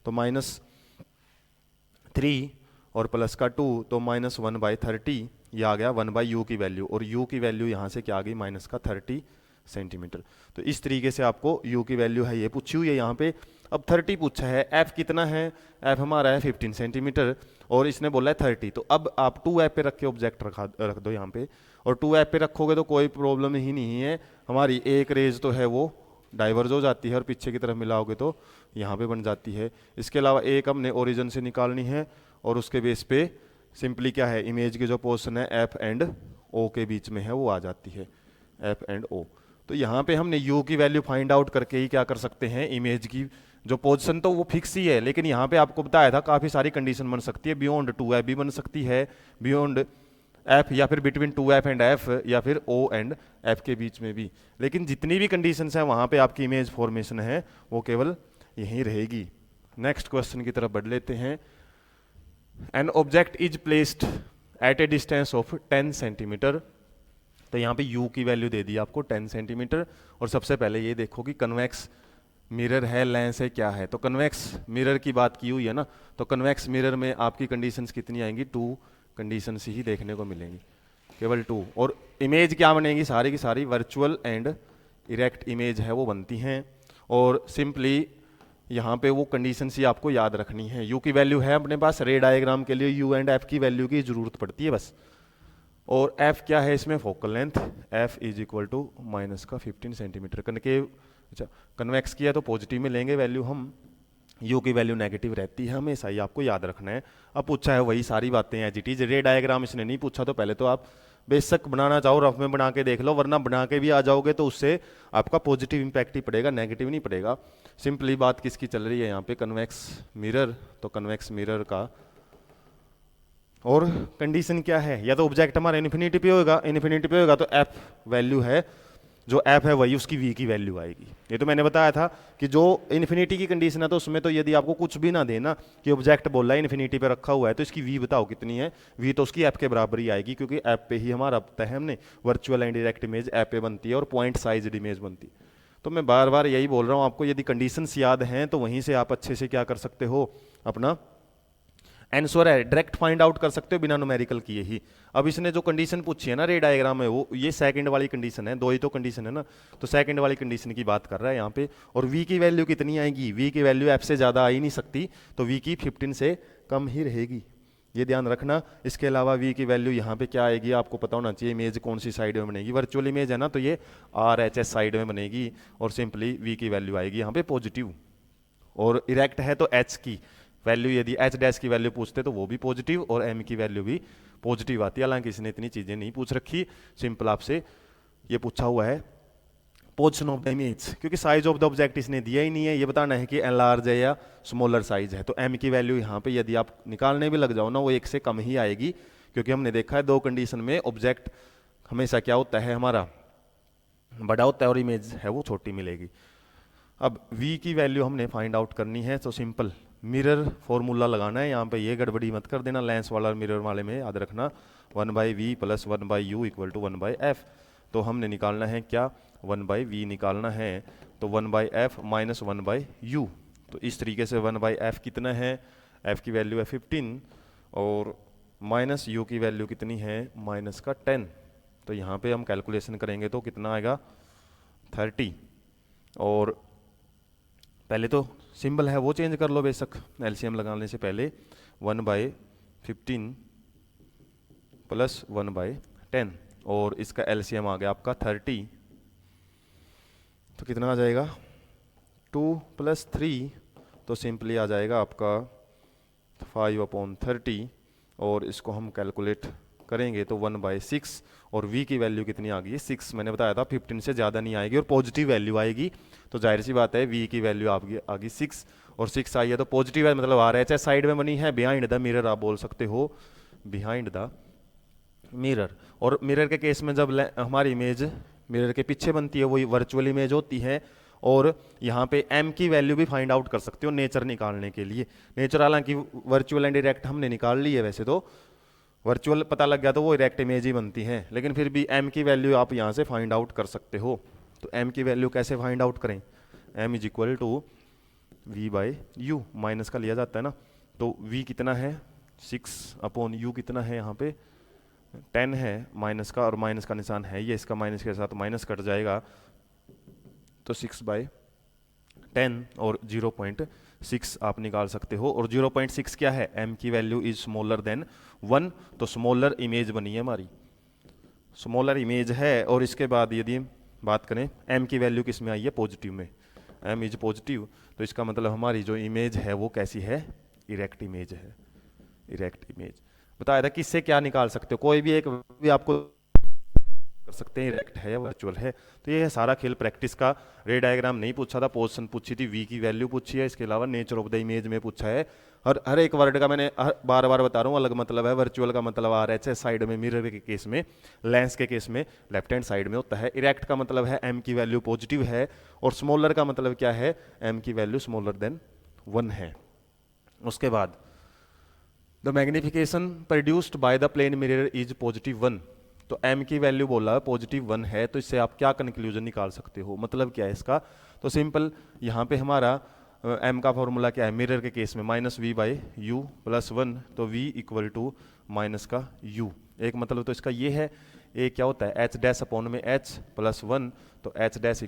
तो -3 और प्लस का 2, तो -1/30, ये आ गया 1/u की वैल्यू, और u की वैल्यू यहाँ से क्या आ गई माइनस का 30 सेंटीमीटर। तो इस तरीके से आपको u की वैल्यू है ये पूछी हुई है यहाँ पे। अब 30 पूछा है, f कितना है, f हमारा है 15 सेंटीमीटर, और इसने बोला है 30, तो अब आप 2f पे रख के ऑब्जेक्ट रख दो यहाँ पे, और 2f पे रखोगे तो कोई प्रॉब्लम ही नहीं है, हमारी एक रेज तो है वो डाइवर्ज हो जाती है, और पीछे की तरफ मिलाओगे तो यहाँ पे बन जाती है। इसके अलावा एक हमने ओरिजिन से निकालनी है, और उसके बेस पे सिंपली क्या है, इमेज की जो पोजीशन है एफ एंड ओ के बीच में है वो आ जाती है, एफ एंड ओ। तो यहाँ पे हमने u की वैल्यू फाइंड आउट करके ही क्या कर सकते हैं, इमेज की जो पोजीशन तो वो फिक्स ही है, लेकिन यहाँ पे आपको बताया था काफ़ी सारी कंडीशन बन सकती है, बियॉन्ड 2f भी बन सकती है, बियॉन्ड f या फिर बिटवीन 2f एंड f, या फिर o एंड f के बीच में भी। लेकिन जितनी भी कंडीशंस हैं वहाँ पे आपकी इमेज फॉर्मेशन है वो केवल यहीं रहेगी। नेक्स्ट क्वेश्चन की तरफ बढ़ लेते हैं। An object is placed eight A distance of 10 centimetre, तो यहाँ पे u की वैल्यू दे दी आपको 10 सेंटीमीटर, और सबसे पहले ये देखो कि कन्वेक्स मिरर है, लेंस है, क्या है। तो कन्वेक्स मिरर की बात की हुई है ना, तो कन्वेक्स मिरर में आपकी कंडीशंस कितनी आएंगी, 2 कंडीशंस ही देखने को मिलेंगी, केवल 2। और इमेज क्या बनेगी, सारी की सारी वर्चुअल एंड इरेक्ट इमेज है वो बनती हैं, और सिंपली यहाँ पे वो कंडीशंस ही आपको याद रखनी है। u की वैल्यू है अपने पास, रे डायग्राम के लिए u एंड f की वैल्यू की जरूरत पड़ती है बस। और f क्या है इसमें, focal length, f is equal to minus का 15 सेंटीमीटर। कनकेव, अच्छा कन्वेक्स किया तो पॉजिटिव में लेंगे वैल्यू हम, u की वैल्यू नेगेटिव रहती है हमेशा, ही आपको याद रखना है। अब पूछा है वही सारी बातें as it is, ray diagram इसने नहीं पूछा, तो पहले तो आप बेशक बनाना चाहो रफ में बना के देख लो, वरना बना के भी आ जाओगे तो उससे आपका पॉजिटिव इंपैक्ट ही पड़ेगा, नेगेटिव नहीं पड़ेगा। सिंपली बात किसकी चल रही है यहाँ पे, कन्वेक्स मिरर, तो कन्वेक्स मिरर का, और कंडीशन क्या है, या तो ऑब्जेक्ट हमारा इन्फिनिटी पे होगा, इन्फिनिटी पे होगा तो f वैल्यू है, जो f है वही उसकी v की वैल्यू आएगी। ये तो मैंने बताया था कि जो इन्फिनिटी की कंडीशन है तो उसमें तो यदि आपको कुछ भी ना देना कि ऑब्जेक्ट बोल रहा है इन्फिनिटी पे रखा हुआ है, तो इसकी v बताओ कितनी है, v तो उसकी f के बराबर ही आएगी, क्योंकि f पे ही हमारा पता है हमने virtual and direct image f पे बनती है और पॉइंट साइज इमेज बनती है। तो मैं बार बार यही बोल रहा हूँ आपको, यदि कंडीशंस याद हैं तो वहीं से आप अच्छे से क्या कर सकते हो, अपना आंसर है डायरेक्ट फाइंड आउट कर सकते हो बिना न्यूमेरिकल किए ही। अब इसने जो कंडीशन पूछी है ना रे डायग्राम में, वो ये सेकंड वाली कंडीशन है, दो ही तो कंडीशन है ना, तो सेकंड वाली कंडीशन की बात कर रहा है यहाँ पे। और v की वैल्यू कितनी आएगी, v की वैल्यू f से ज़्यादा आ ही नहीं सकती, तो v की 15 से कम ही रहेगी, ये ध्यान रखना। इसके अलावा v की वैल्यू यहाँ पे क्या आएगी आपको पता होना चाहिए, इमेज कौन सी साइड में बनेगी, वर्चुअल इमेज है ना तो ये RHS साइड में बनेगी, और सिंपली v की वैल्यू आएगी यहाँ पे पॉजिटिव। और इरेक्ट है तो h की वैल्यू, यदि h डैश की वैल्यू पूछते तो वो भी पॉजिटिव, और m की वैल्यू भी पॉजिटिव आती है। हालांकि इसने इतनी चीज़ें नहीं पूछ रखी, सिंपल आपसे ये पूछा हुआ है पोजिशन ऑफ द इमेज, क्योंकि साइज ऑफ द ऑब्जेक्ट इसने दिया ही नहीं है, ये बताना है कि लार्ज है या स्मॉलर साइज है। तो m की वैल्यू यहाँ पे यदि आप निकालने भी लग जाओ ना वो 1 से कम ही आएगी, क्योंकि हमने देखा है दो कंडीशन में ऑब्जेक्ट हमेशा क्या होता है हमारा बड़ा होता है और इमेज है वो छोटी मिलेगी। अब v की वैल्यू हमने फाइंड आउट करनी है, तो सिंपल मिरर फॉर्मूला लगाना है, यहाँ पे ये गड़बड़ी मत कर देना, लेंस वाला मिरर वाले में याद रखना 1/v plus 1/u equal to 1/f। तो हमने निकालना है क्या, 1/v निकालना है, तो 1/f माइनस 1/u। तो इस तरीके से 1/f कितना है, f की वैल्यू है 15, और माइनस u की वैल्यू कितनी है, माइनस का 10। तो यहाँ पे हम कैलकुलेशन करेंगे तो कितना आएगा 30, और पहले तो सिंबल है वो चेंज कर लो बेशक एलसीएम लगाने से पहले, 1/15 प्लस 1/10 और इसका एलसीएम आ गया आपका 30, तो कितना आ जाएगा 2 + 3, तो सिंपली आ जाएगा आपका 5/30 और इसको हम कैलकुलेट करेंगे तो 1/6 और v की वैल्यू कितनी आ गई 6, मैंने बताया था 15 से ज़्यादा नहीं आएगी और पॉजिटिव वैल्यू आएगी, तो जाहिर सी बात है v की वैल्यू आ गई 6 और 6 आई है तो पॉजिटिव है, मतलब आ रहा है, चाहे साइड में बनी है, बिहाइंड द मिरर आप बोल सकते हो, बिहाइंड द मिरर। और मिरर के केस में जब हमारी इमेज मिरर के पीछे बनती है वही वर्चुअल इमेज होती है, और यहाँ पे m की वैल्यू भी फाइंड आउट कर सकते हो नेचर निकालने के लिए। नेचर हालांकि वर्चुअल एंड डायरेक्ट हमने निकाल ली है, वैसे तो वर्चुअल पता लग गया तो वो डायरेक्ट इमेज ही बनती है, लेकिन फिर भी m की वैल्यू आप यहाँ से फाइंड आउट कर सकते हो। तो m की वैल्यू कैसे फाइंड आउट करें, m = v/u, माइनस का लिया जाता है ना, तो v कितना है 6/u कितना है यहाँ पे 10 है माइनस का, और माइनस का निशान है ये, इसका माइनस के साथ माइनस कट जाएगा, तो 6/10 और 0.6 आप निकाल सकते हो। और 0.6 क्या है, m की वैल्यू इज स्मॉलर देन 1, तो स्मॉलर इमेज बनी है हमारी, स्मॉलर इमेज है। और इसके बाद यदि बात करें m की वैल्यू किस में आई है, पॉजिटिव में, m इज पॉजिटिव, तो इसका मतलब हमारी जो इमेज है वो कैसी है, इरेक्ट इमेज है, इरेक्ट इमेज। बताया था किससे क्या निकाल सकते हो, कोई भी एक भी आपको कर सकते हैं इरेक्ट है या वर्चुअल है। तो ये है सारा खेल प्रैक्टिस का। रे डायग्राम नहीं पूछा था, पोजीशन पूछी थी, वी की वैल्यू पूछी है, इसके अलावा नेचर ऑफ द इमेज में पूछा है। हर एक वर्ड का मैंने बार बार बता रहा हूँ अलग मतलब है। वर्चुअल का मतलब आ रहा है साइड में, मिरर के केस में, लेंस के केस में लेफ्ट हैंड साइड में होता है। इरेक्ट का मतलब है एम की वैल्यू पॉजिटिव है, और स्मॉलर का मतलब क्या है, एम की वैल्यू स्मॉलर देन 1 है। उसके बाद the magnification produced by the plane mirror is +1, तो m की वैल्यू बोला +1 है, तो इससे आप क्या कंक्लूजन निकाल सकते हो, मतलब क्या है इसका। तो सिंपल यहाँ पे हमारा m का फॉर्मूला क्या है, मिरर के केस में -v/u + 1, तो v = माइनस का u। एक मतलब तो इसका ये है, एक क्या होता है h' में h + 1, तो h' =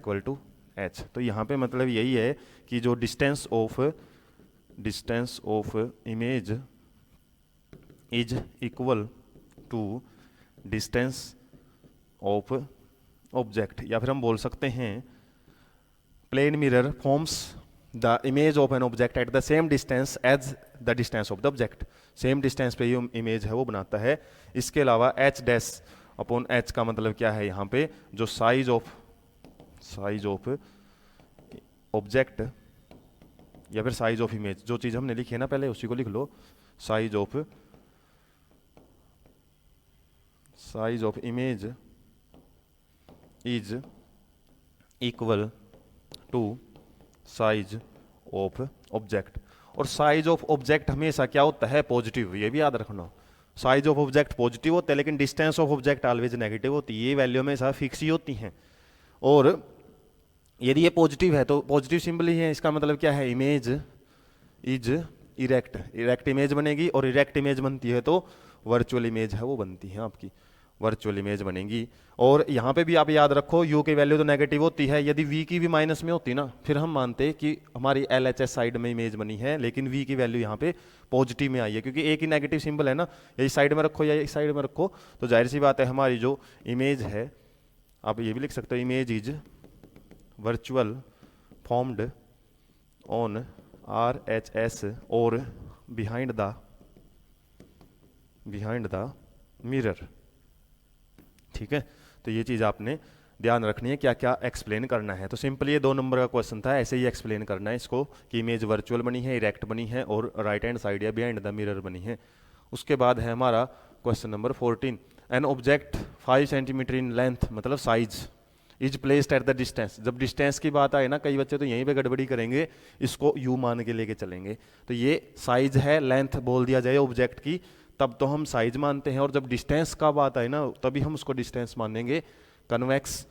h। तो यहाँ पे मतलब यही है कि जो distance of image is equal to distance of object, या फिर हम बोल सकते हैं plane mirror forms the image of an object at the same distance as the distance of the object. Same distance पे ये इमेज है वो बनाता है। इसके अलावा h' का मतलब क्या है, यहाँ पे जो साइज ऑफ ऑब्जेक्ट या फिर साइज ऑफ इमेज, जो चीज हमने लिखी है ना पहले उसी को लिख लो, size of image is equal to size of object. और साइज ऑफ ऑब्जेक्ट हमेशा क्या होता है, पॉजिटिव, ये भी याद रखना। साइज ऑफ ऑब्जेक्ट पॉजिटिव होता है, लेकिन distance of object always negative होती है, ये वैल्यू हमेशा फिक्स ही होती हैं। और यदि ये पॉजिटिव है तो पॉजिटिव सिंबल ही है, इसका मतलब क्या है, इमेज इज इरेक्ट इमेज बनेगी, और इरेक्ट इमेज बनती है तो वर्चुअल इमेज है वो बनती है, आपकी वर्चुअल इमेज बनेगी। और यहाँ पे भी आप याद रखो u की वैल्यू तो नेगेटिव होती है, यदि v की भी माइनस में होती ना फिर हम मानते कि हमारी LHS साइड में इमेज बनी है, लेकिन v की वैल्यू यहाँ पे पॉजिटिव में आई है, क्योंकि एक ही नेगेटिव सिंबल है ना, यही साइड में रखो या इस साइड में रखो, तो जाहिर सी बात है हमारी जो इमेज है, आप ये भी लिख सकते हो, image is virtual formed on RHS और बिहाइंड द मिरर। ठीक है, तो ये चीज आपने ध्यान रखनी है, क्या क्या एक्सप्लेन करना है। तो सिंपली ये 2 नंबर का क्वेश्चन था, ऐसे ही एक्सप्लेन करना है इसको कि इमेज वर्चुअल बनी है, इरेक्ट बनी है, और राइट हैंड साइड या बिहाइंड द मिरर बनी है। उसके बाद है हमारा question number 14, an object 5 centimetre in length, मतलब size, is placed at the distance. जब डिस्टेंस की बात आए ना, कई बच्चे तो यहीं पे गड़बड़ी करेंगे, इसको u मान के लेके चलेंगे। तो ये साइज है, लेंथ बोल दिया जाए ऑब्जेक्ट की तब तो हम साइज मानते हैं, और जब डिस्टेंस का बात आए ना तभी हम उसको डिस्टेंस मानेंगे। कन्वेक्स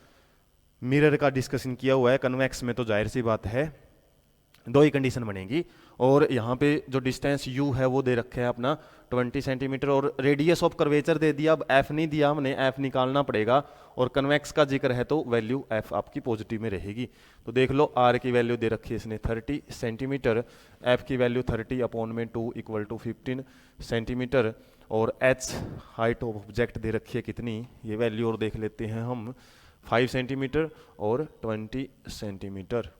मिरर का डिस्कशन किया हुआ है, कन्वेक्स में तो जाहिर सी बात है दो ही कंडीशन बनेगी। और यहाँ पे जो डिस्टेंस u है वो दे रखे है अपना 20 सेंटीमीटर, और रेडियस ऑफ कर्वेचर दे दिया। अब f नहीं दिया हमने, f निकालना पड़ेगा। और कन्वेक्स का जिक्र है तो वैल्यू f आपकी पॉजिटिव में रहेगी। तो देख लो r की वैल्यू दे रखी है इसने 30 सेंटीमीटर, f की वैल्यू 30 अपॉन में 2 इक्वल टू 15 सेंटीमीटर, और h height of object they रखी है कितनी, ये वैल्यू और देख लेते हैं हम, 5 सेंटीमीटर और 20 सेंटीमीटर।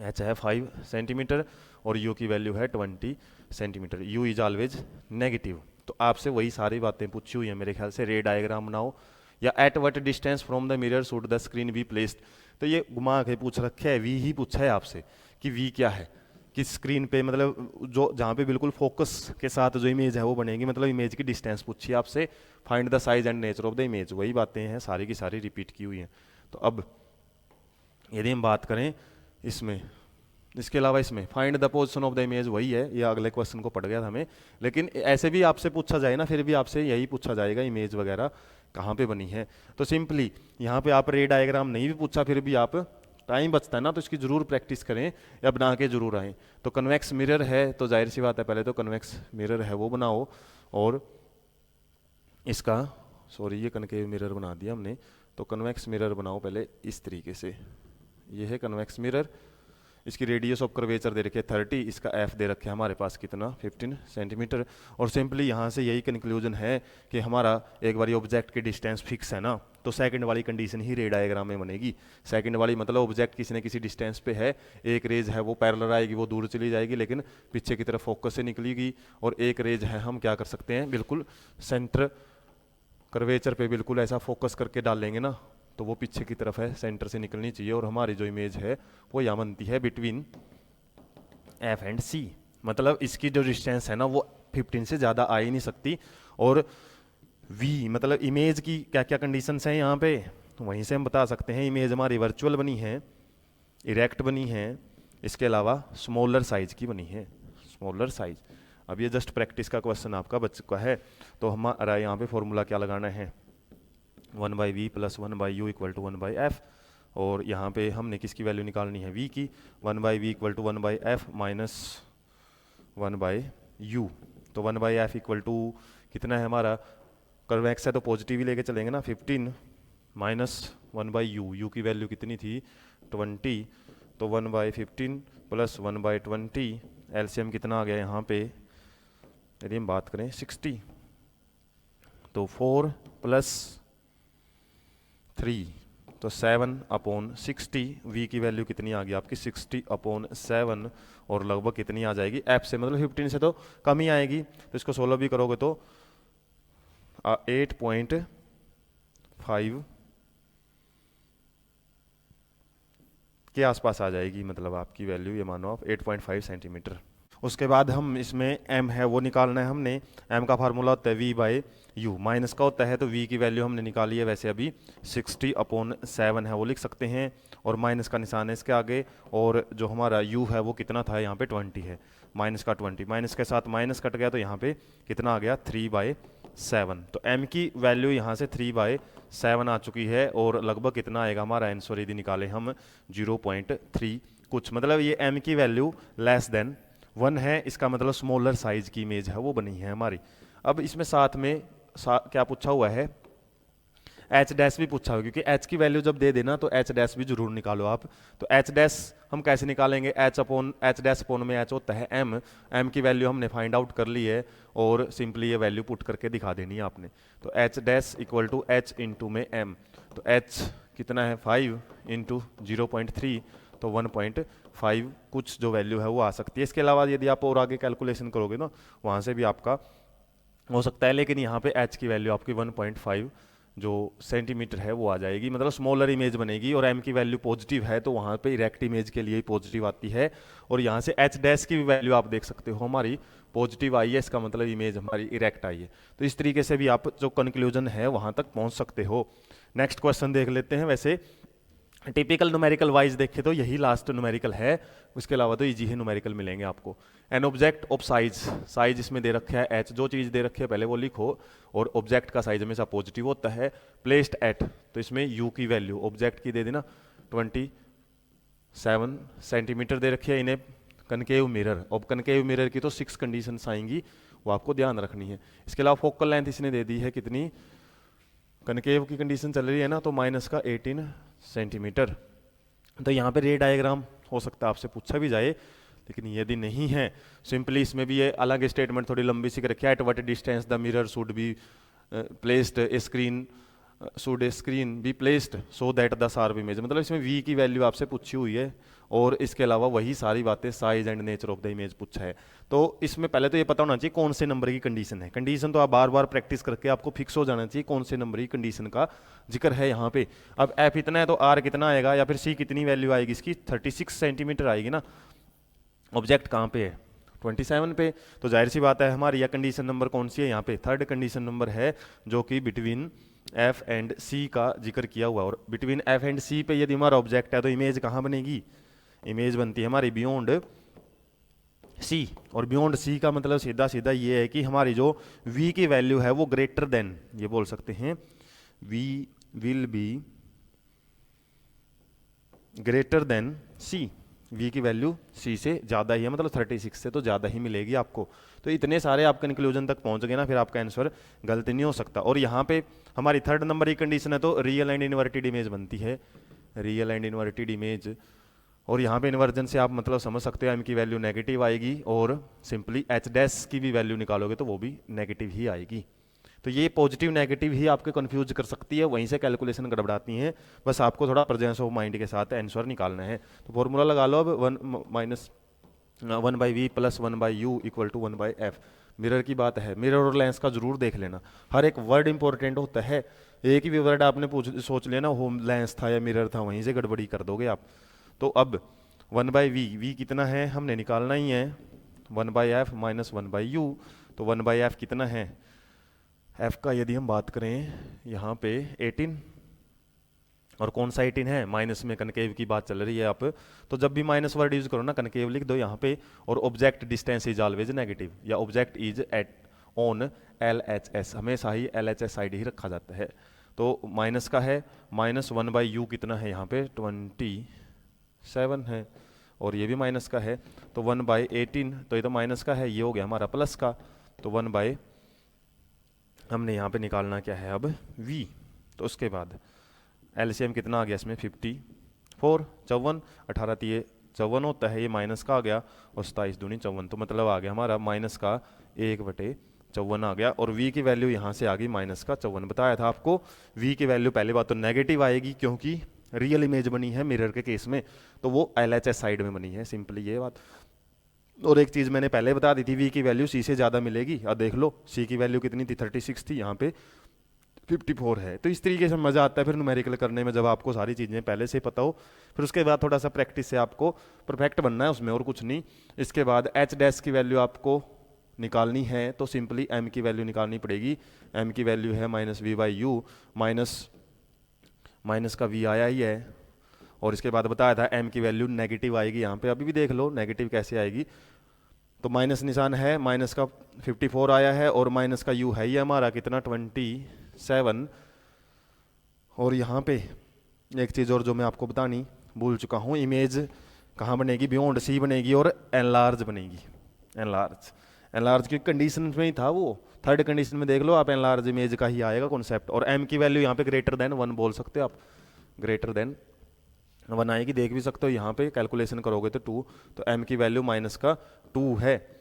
h है 5 सेंटीमीटर और u की वैल्यू है 20 centimetre. u is always negative. तो आपसे वही सारी बातें पूछी हुई है मेरे ख्याल से। रे डायग्राम बनाओ, या at what distance from the mirror should the screen be placed. तो ये घुमा के पूछ रखे है, v ही पूछा है आपसे कि v क्या है, किस स्क्रीन पे, मतलब जो जहाँ पे बिल्कुल फोकस के साथ जो इमेज है वो बनेगी, मतलब इमेज की डिस्टेंस पूछी है आपसे। Find the size and nature of the image, वही बातें हैं सारी की सारी रिपीट की हुई हैं। तो अब यदि हम बात करें इसमें, इसके अलावा इसमें find the position of the image, वही है, ये अगले क्वेश्चन को पड़ गया था हमें। लेकिन ऐसे भी आपसे पूछा जाए ना, फिर भी आपसे यही पूछा जाएगा इमेज वगैरह कहाँ पे बनी है। तो सिंपली यहाँ पे आप रे डायग्राम नहीं भी पूछा फिर भी आप, टाइम बचता है ना, तो इसकी जरूर प्रैक्टिस करें या बना के जरूर आएँ। तो कन्वेक्स मिरर है तो जाहिर सी बात है पहले तो कन्वेक्स मिरर है वो बनाओ, और इसका सॉरी ये कनकेव मिरर बना दिया हमने। तो कन्वेक्स मिरर बनाओ पहले इस तरीके से, ये है कन्वेक्स मिरर, इसकी रेडियस ऑफ कर्वेचर दे रखे 30, इसका f दे रखे हमारे पास कितना 15 सेंटीमीटर। और सिंपली यहाँ से यही कंक्लूजन है कि हमारा एक बार ऑब्जेक्ट की डिस्टेंस फिक्स है ना, तो सेकंड वाली कंडीशन ही रे डायग्राम में बनेगी। सेकंड वाली मतलब ऑब्जेक्ट किसी न किसी डिस्टेंस पे है, एक रेज है वो पैरेलल आएगी, वो दूर चली जाएगी लेकिन पीछे की तरफ फोकस से निकलेगी, और एक रेज है हम क्या कर सकते हैं बिल्कुल सेंटर कर्वेचर पे बिल्कुल ऐसा फोकस करके डालेंगे ना, तो वो पीछे की तरफ है सेंटर से निकलनी चाहिए, और हमारी जो इमेज है वो यहाँ बनती है बिटवीन f एंड c। मतलब इसकी जो डिस्टेंस है ना वो 15 से ज़्यादा आ ही नहीं सकती। और v मतलब इमेज की क्या क्या कंडीशंस हैं यहाँ पे, तो वहीं से हम बता सकते हैं इमेज हमारी वर्चुअल बनी है, इरेक्ट बनी है, इसके अलावा स्मॉलर साइज की बनी है, स्मॉलर साइज। अब ये जस्ट प्रैक्टिस का क्वेश्चन आपका बच चुका है। तो हमारा यहाँ पे फॉर्मूला क्या लगाना है, 1/v plus 1/u equal to 1/f, और यहाँ पे हमने किसकी वैल्यू निकालनी है v की, 1/v equal to 1/f minus 1/u। तो 1/f इक्वल टू कितना है हमारा, कन्वेक्स है तो पॉजिटिव ही लेके चलेंगे ना, 15 माइनस 1/u, u की वैल्यू कितनी थी 20, तो 1/15 प्लस 1/20, एलसीएम कितना आ गया यहाँ पे, यदि हम बात करें 60, तो 4 प्लस 3 तो 7/60, v की वैल्यू कितनी आ गई आपकी 60/7, और लगभग कितनी आ जाएगी f से, मतलब 15 से तो कम ही आएगी, तो इसको 16 भी करोगे तो 8.5 के आसपास आ जाएगी, मतलब आपकी वैल्यू ये मानो आप 8.5 सेंटीमीटर। उसके बाद हम इसमें m है वो निकालना है हमने। m का फार्मूला होता है v/u, माइनस का होता है तो v की वैल्यू हमने निकाली है वैसे अभी 60/7 है वो लिख सकते हैं, और माइनस का निशान है इसके आगे, और जो हमारा u है वो कितना था यहाँ पे 20 है, माइनस का 20, माइनस के साथ माइनस कट गया तो यहाँ पे कितना आ गया 3/7। तो m की वैल्यू यहाँ से 3/7 आ चुकी है, और लगभग कितना आएगा हमारा आंसर यदि निकाले हम 0.3 कुछ, मतलब ये m की वैल्यू लेस देन 1 है, इसका मतलब स्मॉलर साइज की इमेज है वो बनी है हमारी। अब इसमें साथ में क्या पूछा हुआ है, एच डैश भी पूछा हुआ, क्योंकि एच की वैल्यू जब दे देना तो एच डैश भी जरूर निकालो आप। तो एच डैश हम कैसे निकालेंगे, एच डैश अपोन में एच होता है एम, एम की वैल्यू हमने फाइंड आउट कर ली है, और सिंपली ये वैल्यू पुट करके दिखा देनी है आपने। तो H dash equal to H into में एम, तो एच कितना है 5 इंटू 0.3, तो 1.5 कुछ जो वैल्यू है वो आ सकती है। इसके अलावा यदि आप और आगे कैलकुलेशन करोगे ना वहाँ से भी आपका हो सकता है, लेकिन यहाँ पे h की वैल्यू आपकी 1.5 जो सेंटीमीटर है वो आ जाएगी, मतलब स्मॉलर इमेज बनेगी, और m की वैल्यू पॉजिटिव है तो वहाँ पे इरेक्ट इमेज के लिए ही पॉजिटिव आती है। और यहाँ से h डैश की भी वैल्यू आप देख सकते हो हमारी पॉजिटिव आई है, इसका मतलब इमेज हमारी इरेक्ट आई है। तो इस तरीके से भी आप जो कंक्लूजन है वहाँ तक पहुँच सकते हो। नेक्स्ट क्वेश्चन देख लेते हैं। वैसे टिपिकल न्यूमेरिकल वाइज देखें तो यही लास्ट न्यूमेरिकल है, उसके अलावा तो इजी ही न्यूमेरिकल मिलेंगे आपको। An object of size, size इसमें दे रखा है h, जो चीज़ दे रखी है पहले वो लिखो, और ऑब्जेक्ट का साइज हमेशा पॉजिटिव होता है। प्लेस्ड एट, तो इसमें u की वैल्यू ऑब्जेक्ट की दे देना 20 7 सेंटीमीटर दे रखी है इन्हें कनकेव मिरर। अब कनकेव मिरर की तो 6 कंडीशंस आएंगी, वो आपको ध्यान रखनी है। इसके अलावा फोकल लेंथ इसने दे दी है कितनी, कनकेव की कंडीशन चल रही है ना, तो माइनस का 18 सेंटीमीटर। तो यहाँ पे रे डायग्राम हो सकता है आपसे पूछा भी जाए, लेकिन यदि नहीं है सिंपली इसमें भी ये अलग स्टेटमेंट थोड़ी लंबी सी रखी है, at what distance the mirror should be placed a screen should A screen be placed so that the sharp image, मतलब इसमें वी की वैल्यू आपसे पूछी हुई है और इसके अलावा वही सारी बातें size and nature of the image पूछा है। तो इसमें पहले तो ये पता होना चाहिए कौन से नंबर की कंडीशन है। कंडीशन तो आप बार बार प्रैक्टिस करके आपको फिक्स हो जाना चाहिए कौन से नंबर की कंडीशन का जिक्र है यहाँ पे। अब एफ इतना है तो आर कितना आएगा, या फिर सी कितनी वैल्यू आएगी इसकी, 36 सेंटीमीटर आएगी ना। ऑब्जेक्ट कहाँ पे है, 27 पे, तो जाहिर सी बात है हमारी यह कंडीशन नंबर कौन सी है यहाँ पे, थर्ड कंडीशन नंबर है, जो कि बिटवीन एफ एंड सी का जिक्र किया हुआ। और बिटवीन एफ एंड सी पे यदि हमारा ऑब्जेक्ट है तो इमेज कहाँ बनेगी, इमेज बनती है हमारी बियॉन्ड सी। और बियॉन्ड सी का मतलब सीधा सीधा ये है कि हमारी जो v की वैल्यू है वो ग्रेटर देन, ये बोल सकते हैं v will be greater than c, v की वैल्यू c से ज़्यादा ही है, मतलब 36 से तो ज़्यादा ही मिलेगी आपको। तो इतने सारे आप कंक्लूजन तक पहुंच गए ना, फिर आपका आंसर गलत नहीं हो सकता। और यहाँ पे हमारी थर्ड नंबर की कंडीशन है तो रियल एंड इन्वर्टेड इमेज बनती है, रियल एंड इन्वर्टेड इमेज। और यहाँ पे इन्वर्जन से आप मतलब समझ सकते हो m की वैल्यू नेगेटिव आएगी, और सिंपली h डैश की भी वैल्यू निकालोगे तो वो भी नेगेटिव ही आएगी। तो ये पॉजिटिव नेगेटिव ही आपके कंफ्यूज कर सकती है, वहीं से कैलकुलेशन गड़बड़ाती हैं। बस आपको थोड़ा प्रेजेंस ऑफ माइंड के साथ आंसर निकालना है। तो फॉर्मूला लगा लो अब, 1/v plus 1/u equal to 1/f। Mirror की बात है, मिरर और लेंस का जरूर देख लेना, हर एक वर्ड इंपॉर्टेंट होता है। एक ही भी वर्ड आपने सोच लेना वो लेंस था या मिरर था, वहीं से गड़बड़ी कर दोगे आप। तो अब 1/v, v कितना है हमने निकालना ही है, 1/f माइनस 1/u। तो 1/f कितना है, f का यदि हम बात करें यहाँ पे 18, और कौन सा 18 है, माइनस में कनकेव की बात चल रही है आप, तो जब भी माइनस वर्ड यूज करो ना कनकेव लिख दो यहाँ पे। और object distance is always negative, या object is at on LHS, हमेशा ही LHS साइड ही रखा जाता है। तो माइनस का है, माइनस 1/u कितना है यहाँ पे 27 है, और ये भी माइनस का है, तो 1/18, तो ये तो माइनस का है, ये हो गया हमारा प्लस का। तो 1/ हमने यहाँ पे निकालना क्या है अब v। तो उसके बाद एलसीएम कितना आ गया इसमें 54, 54, 18 तिये 54 होता है, ये माइनस का आ गया, और 27 दूनी 54, तो मतलब आ गया हमारा माइनस का 1/54 आ गया। और v की वैल्यू यहाँ से आ गई माइनस का 54। बताया था आपको v की वैल्यू पहली बात तो नेगेटिव आएगी, क्योंकि रियल इमेज बनी है मिरर के केस में, तो वो LHS साइड में बनी है, सिंपली ये बात। और एक चीज़ मैंने पहले बता दी थी, v की वैल्यू c से ज़्यादा मिलेगी। अब देख लो c की वैल्यू कितनी थी 36 थी, यहाँ पे 54 है। तो इस तरीके से मज़ा आता है फिर न्यूमेरिकल करने में, जब आपको सारी चीज़ें पहले से पता हो। फिर उसके बाद थोड़ा सा प्रैक्टिस से आपको परफेक्ट बनना है उसमें, और कुछ नहीं। इसके बाद h डैश की वैल्यू आपको निकालनी है, तो सिंपली m की वैल्यू निकालनी पड़ेगी। m की वैल्यू है -v/u, माइनस का v आया ही है। और इसके बाद बताया था m की वैल्यू नेगेटिव आएगी, यहाँ पे अभी भी देख लो नेगेटिव कैसे आएगी। तो माइनस निशान है, माइनस का 54 आया है, और माइनस का u है ही हमारा कितना 27। और यहाँ पे एक चीज़ और जो मैं आपको बतानी भूल चुका हूँ, इमेज कहाँ बनेगी, बियॉन्ड सी बनेगी और एनलार्ज बनेगी। एनलार्ज की कंडीशन में ही था वो, थर्ड कंडीशन में देख लो आप, एनलार्ज इमेज का ही आएगा कॉन्सेप्ट। और m की वैल्यू यहाँ पे ग्रेटर देन 1 बोल सकते हो आप, ग्रेटर देन 1 आएगी, देख भी सकते हो यहाँ पे कैलकुलेशन करोगे तो 2, तो m की वैल्यू माइनस का 2 है।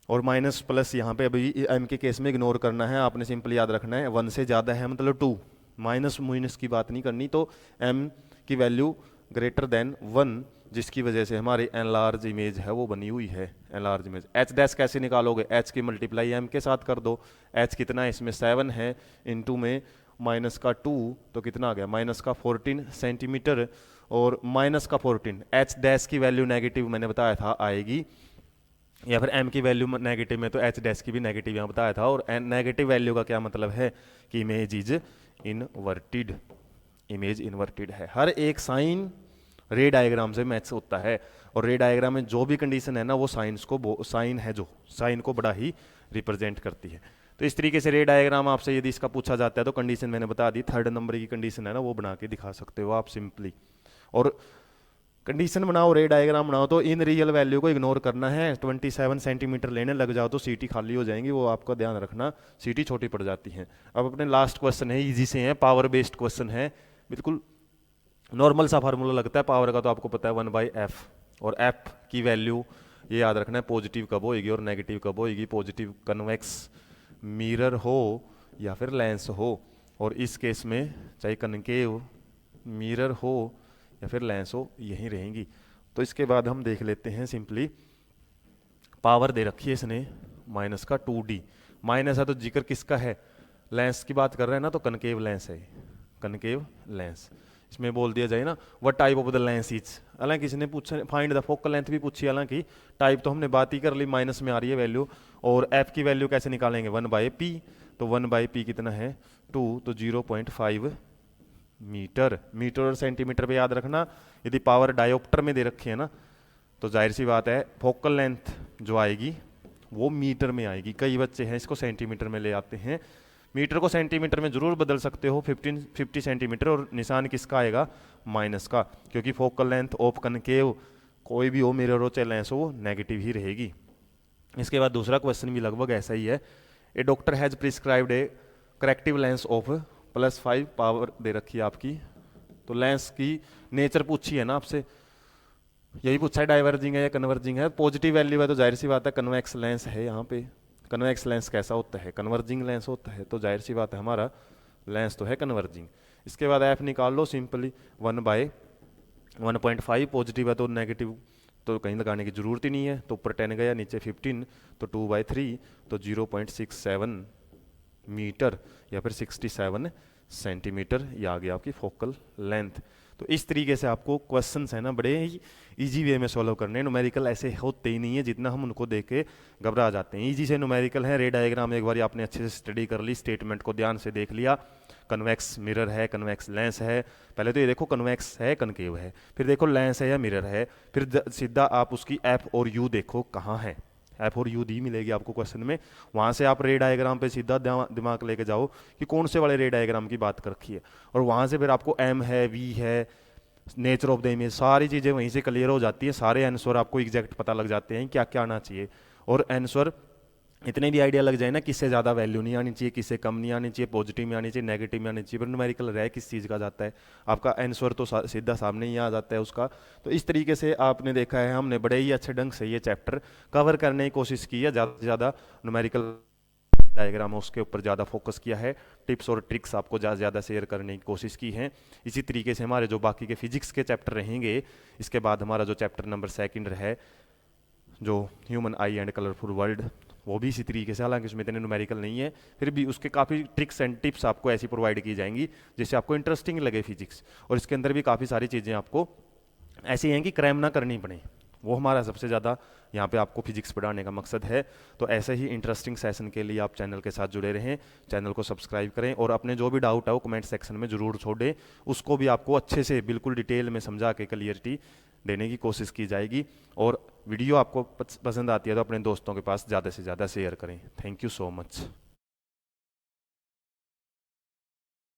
और माइनस प्लस यहाँ पे अभी m के केस में इग्नोर करना है, आपने सिंपल याद रखना है 1 से ज़्यादा है मतलब 2, माइनस माइनस की बात नहीं करनी। तो m की वैल्यू ग्रेटर देन 1, जिसकी वजह से हमारी एनलार्ज इमेज है वो बनी हुई है, एनलार्ज इमेज। h डैश कैसे निकालोगे, h की मल्टीप्लाई m के साथ कर दो। h कितना है इसमें 7 है, इनटू में माइनस का 2, तो कितना आ गया माइनस का 14 सेंटीमीटर, और माइनस का 14। h डैश की वैल्यू नेगेटिव मैंने बताया था आएगी, या फिर m की वैल्यू नेगेटिव में तो h डैश की भी नेगेटिव यहाँ बताया था। और नेगेटिव वैल्यू का क्या मतलब है कि image is inverted, image inverted है। हर एक साइन रे डायग्राम से मैच होता है, और रे डायग्राम में जो भी कंडीशन है ना वो साइंस को, साइन है जो साइन को बड़ा ही रिप्रेजेंट करती है। तो इस तरीके से रे डायग्राम आपसे यदि इसका पूछा जाता है तो कंडीशन मैंने बता दी, थर्ड नंबर की कंडीशन है ना वो बना के दिखा सकते हो आप सिंपली। और कंडीशन बनाओ, रे डायग्राम बनाओ, तो इन रियल वैल्यू को इग्नोर करना है। 27 सेंटीमीटर लेने लग जाओ तो सीटी खाली हो जाएंगी, वो आपका ध्यान रखना, सीटी छोटी पड़ जाती है। अब अपने लास्ट क्वेश्चन है, इजी से है, पावर बेस्ड क्वेश्चन है, बिल्कुल नॉर्मल सा फार्मूला लगता है पावर का, तो आपको पता है 1/f, और f की वैल्यू ये याद रखना है पॉजिटिव कब होएगी और नेगेटिव कब होएगी। पॉजिटिव कन्वेक्स मिरर हो या फिर लेंस हो, और इस केस में चाहे कनकेव मिरर हो या फिर लेंस हो, यहीं रहेंगी। तो इसके बाद हम देख लेते हैं सिंपली, पावर दे रखी है इसने माइनस का 2d, माइनस है तो जिक्र किसका है, लेंस की बात कर रहे हैं ना, तो कनकेव लेंस है, कनकेव लेंस। इसमें बोल दिया जाए ना what type of the lens is, हालांकि इसने पूछा फाइंड द फोकल लेंथ भी पूछी, हालांकि टाइप तो हमने बात ही कर ली, माइनस में आ रही है वैल्यू। और एफ की वैल्यू कैसे निकालेंगे, 1/p, तो 1/p कितना है 2, तो 0.5 मीटर। मीटर और सेंटीमीटर पे याद रखना, यदि पावर डायोप्टर में दे रखी है ना, तो जाहिर सी बात है फोकल लेंथ जो आएगी वो मीटर में आएगी। कई बच्चे हैं इसको सेंटीमीटर में ले आते हैं, मीटर को सेंटीमीटर में जरूर बदल सकते हो, 50 सेंटीमीटर, और निशान किसका आएगा, माइनस का, क्योंकि फोकल लेंथ ऑफ कनकेव कोई भी हो, मिरर हो चाहे लेंस हो, वो नेगेटिव ही रहेगी। इसके बाद दूसरा क्वेश्चन भी लगभग ऐसा ही है, a doctor has prescribed a corrective lens of +5, power दे रखी है आपकी, तो लेंस की नेचर पूछी है ना आपसे, यही पूछा है डाइवर्जिंग है या कन्वर्जिंग है। पॉजिटिव वैल्यू है तो जाहिर सी बात है कन्वेक्स लेंस है, यहाँ पे कन्वेक्स लेंस कैसा होता है, कन्वर्जिंग लेंस होता है, तो जाहिर सी बात है हमारा लेंस तो है कन्वर्जिंग। इसके बाद एफ निकाल लो सिंपली, 1/1.5, पॉजिटिव है तो नेगेटिव तो कहीं लगाने की जरूरत ही नहीं है, तो ऊपर 10 गया नीचे 15, तो 2/3, तो 0.67 मीटर या फिर 67 सेंटीमीटर, ये आ गया आपकी फोकल लेंथ। तो इस तरीके से आपको क्वेश्चंस है ना बड़े ही इजी वे में सॉल्व करने हैं। न्यूमेरिकल ऐसे होते ही नहीं है जितना हम उनको देख के घबरा जाते हैं, इजी से न्यूमेरिकल है। रे डायग्राम एक बार आपने अच्छे से स्टडी कर ली, स्टेटमेंट को ध्यान से देख लिया, कन्वेक्स मिरर है, कन्वेक्स लेंस है, पहले तो ये देखो कन्वेक्स है कनकेव है, फिर देखो लेंस है या मिरर है, फिर सीधा आप उसकी एफ और यू देखो कहाँ है, एफ और यू दी मिलेगी आपको क्वेश्चन में, वहाँ से आप रे डायग्राम पे सीधा दिमाग लेके जाओ कि कौन से वाले रे डायग्राम की बात कर रखी है, और वहाँ से फिर आपको एम है, वी है, नेचर ऑफ द इमेज, सारी चीज़ें वहीं से क्लियर हो जाती है, सारे आंसर आपको एग्जैक्ट पता लग जाते हैं क्या क्या आना चाहिए। और आंसर इतने भी आइडिया लग जाए ना, किससे ज़्यादा वैल्यू नहीं आनी चाहिए, किससे कम नहीं आनी चाहिए, पॉजिटिव में आनी चाहिए, नेगेटिव में आनी चाहिए, पर न्यूमेरिकल रह किस चीज़ का जाता है, आपका आंसर तो सीधा सामने ही आ जाता है उसका। तो इस तरीके से आपने देखा है हमने बड़े ही अच्छे ढंग से ये चैप्टर कवर करने की कोशिश की है, ज़्यादा से ज़्यादा न्यूमेरिकल डायग्राम है उसके ऊपर ज़्यादा फोकस किया है, टिप्स और ट्रिक्स आपको ज़्यादा से ज़्यादा शेयर करने की कोशिश की है। इसी तरीके से हमारे जो बाकी के फिजिक्स के चैप्टर रहेंगे, इसके बाद हमारा जो चैप्टर नंबर 2 है जो human I and colourful world, वो भी इसी तरीके से, हालांकि उसमें इतने न्यूमेरिकल नहीं है, फिर भी उसके काफ़ी ट्रिक्स एंड टिप्स आपको ऐसी प्रोवाइड की जाएंगी जिससे आपको इंटरेस्टिंग लगे फिजिक्स, और इसके अंदर भी काफ़ी सारी चीज़ें आपको ऐसी हैं कि क्रैम ना करनी पड़े, वो हमारा सबसे ज़्यादा यहाँ पे आपको फिजिक्स पढ़ाने का मकसद है। तो ऐसे ही इंटरेस्टिंग सेशन के लिए आप चैनल के साथ जुड़े रहें, चैनल को सब्सक्राइब करें, और अपने जो भी डाउट है वो कमेंट सेक्शन में ज़रूर छोड़ें, उसको भी आपको अच्छे से बिल्कुल डिटेल में समझा के क्लियरिटी देने की कोशिश की जाएगी। और वीडियो आपको पसंद आती है तो अपने दोस्तों के पास ज़्यादा से ज़्यादा शेयर करें। Thank you so much.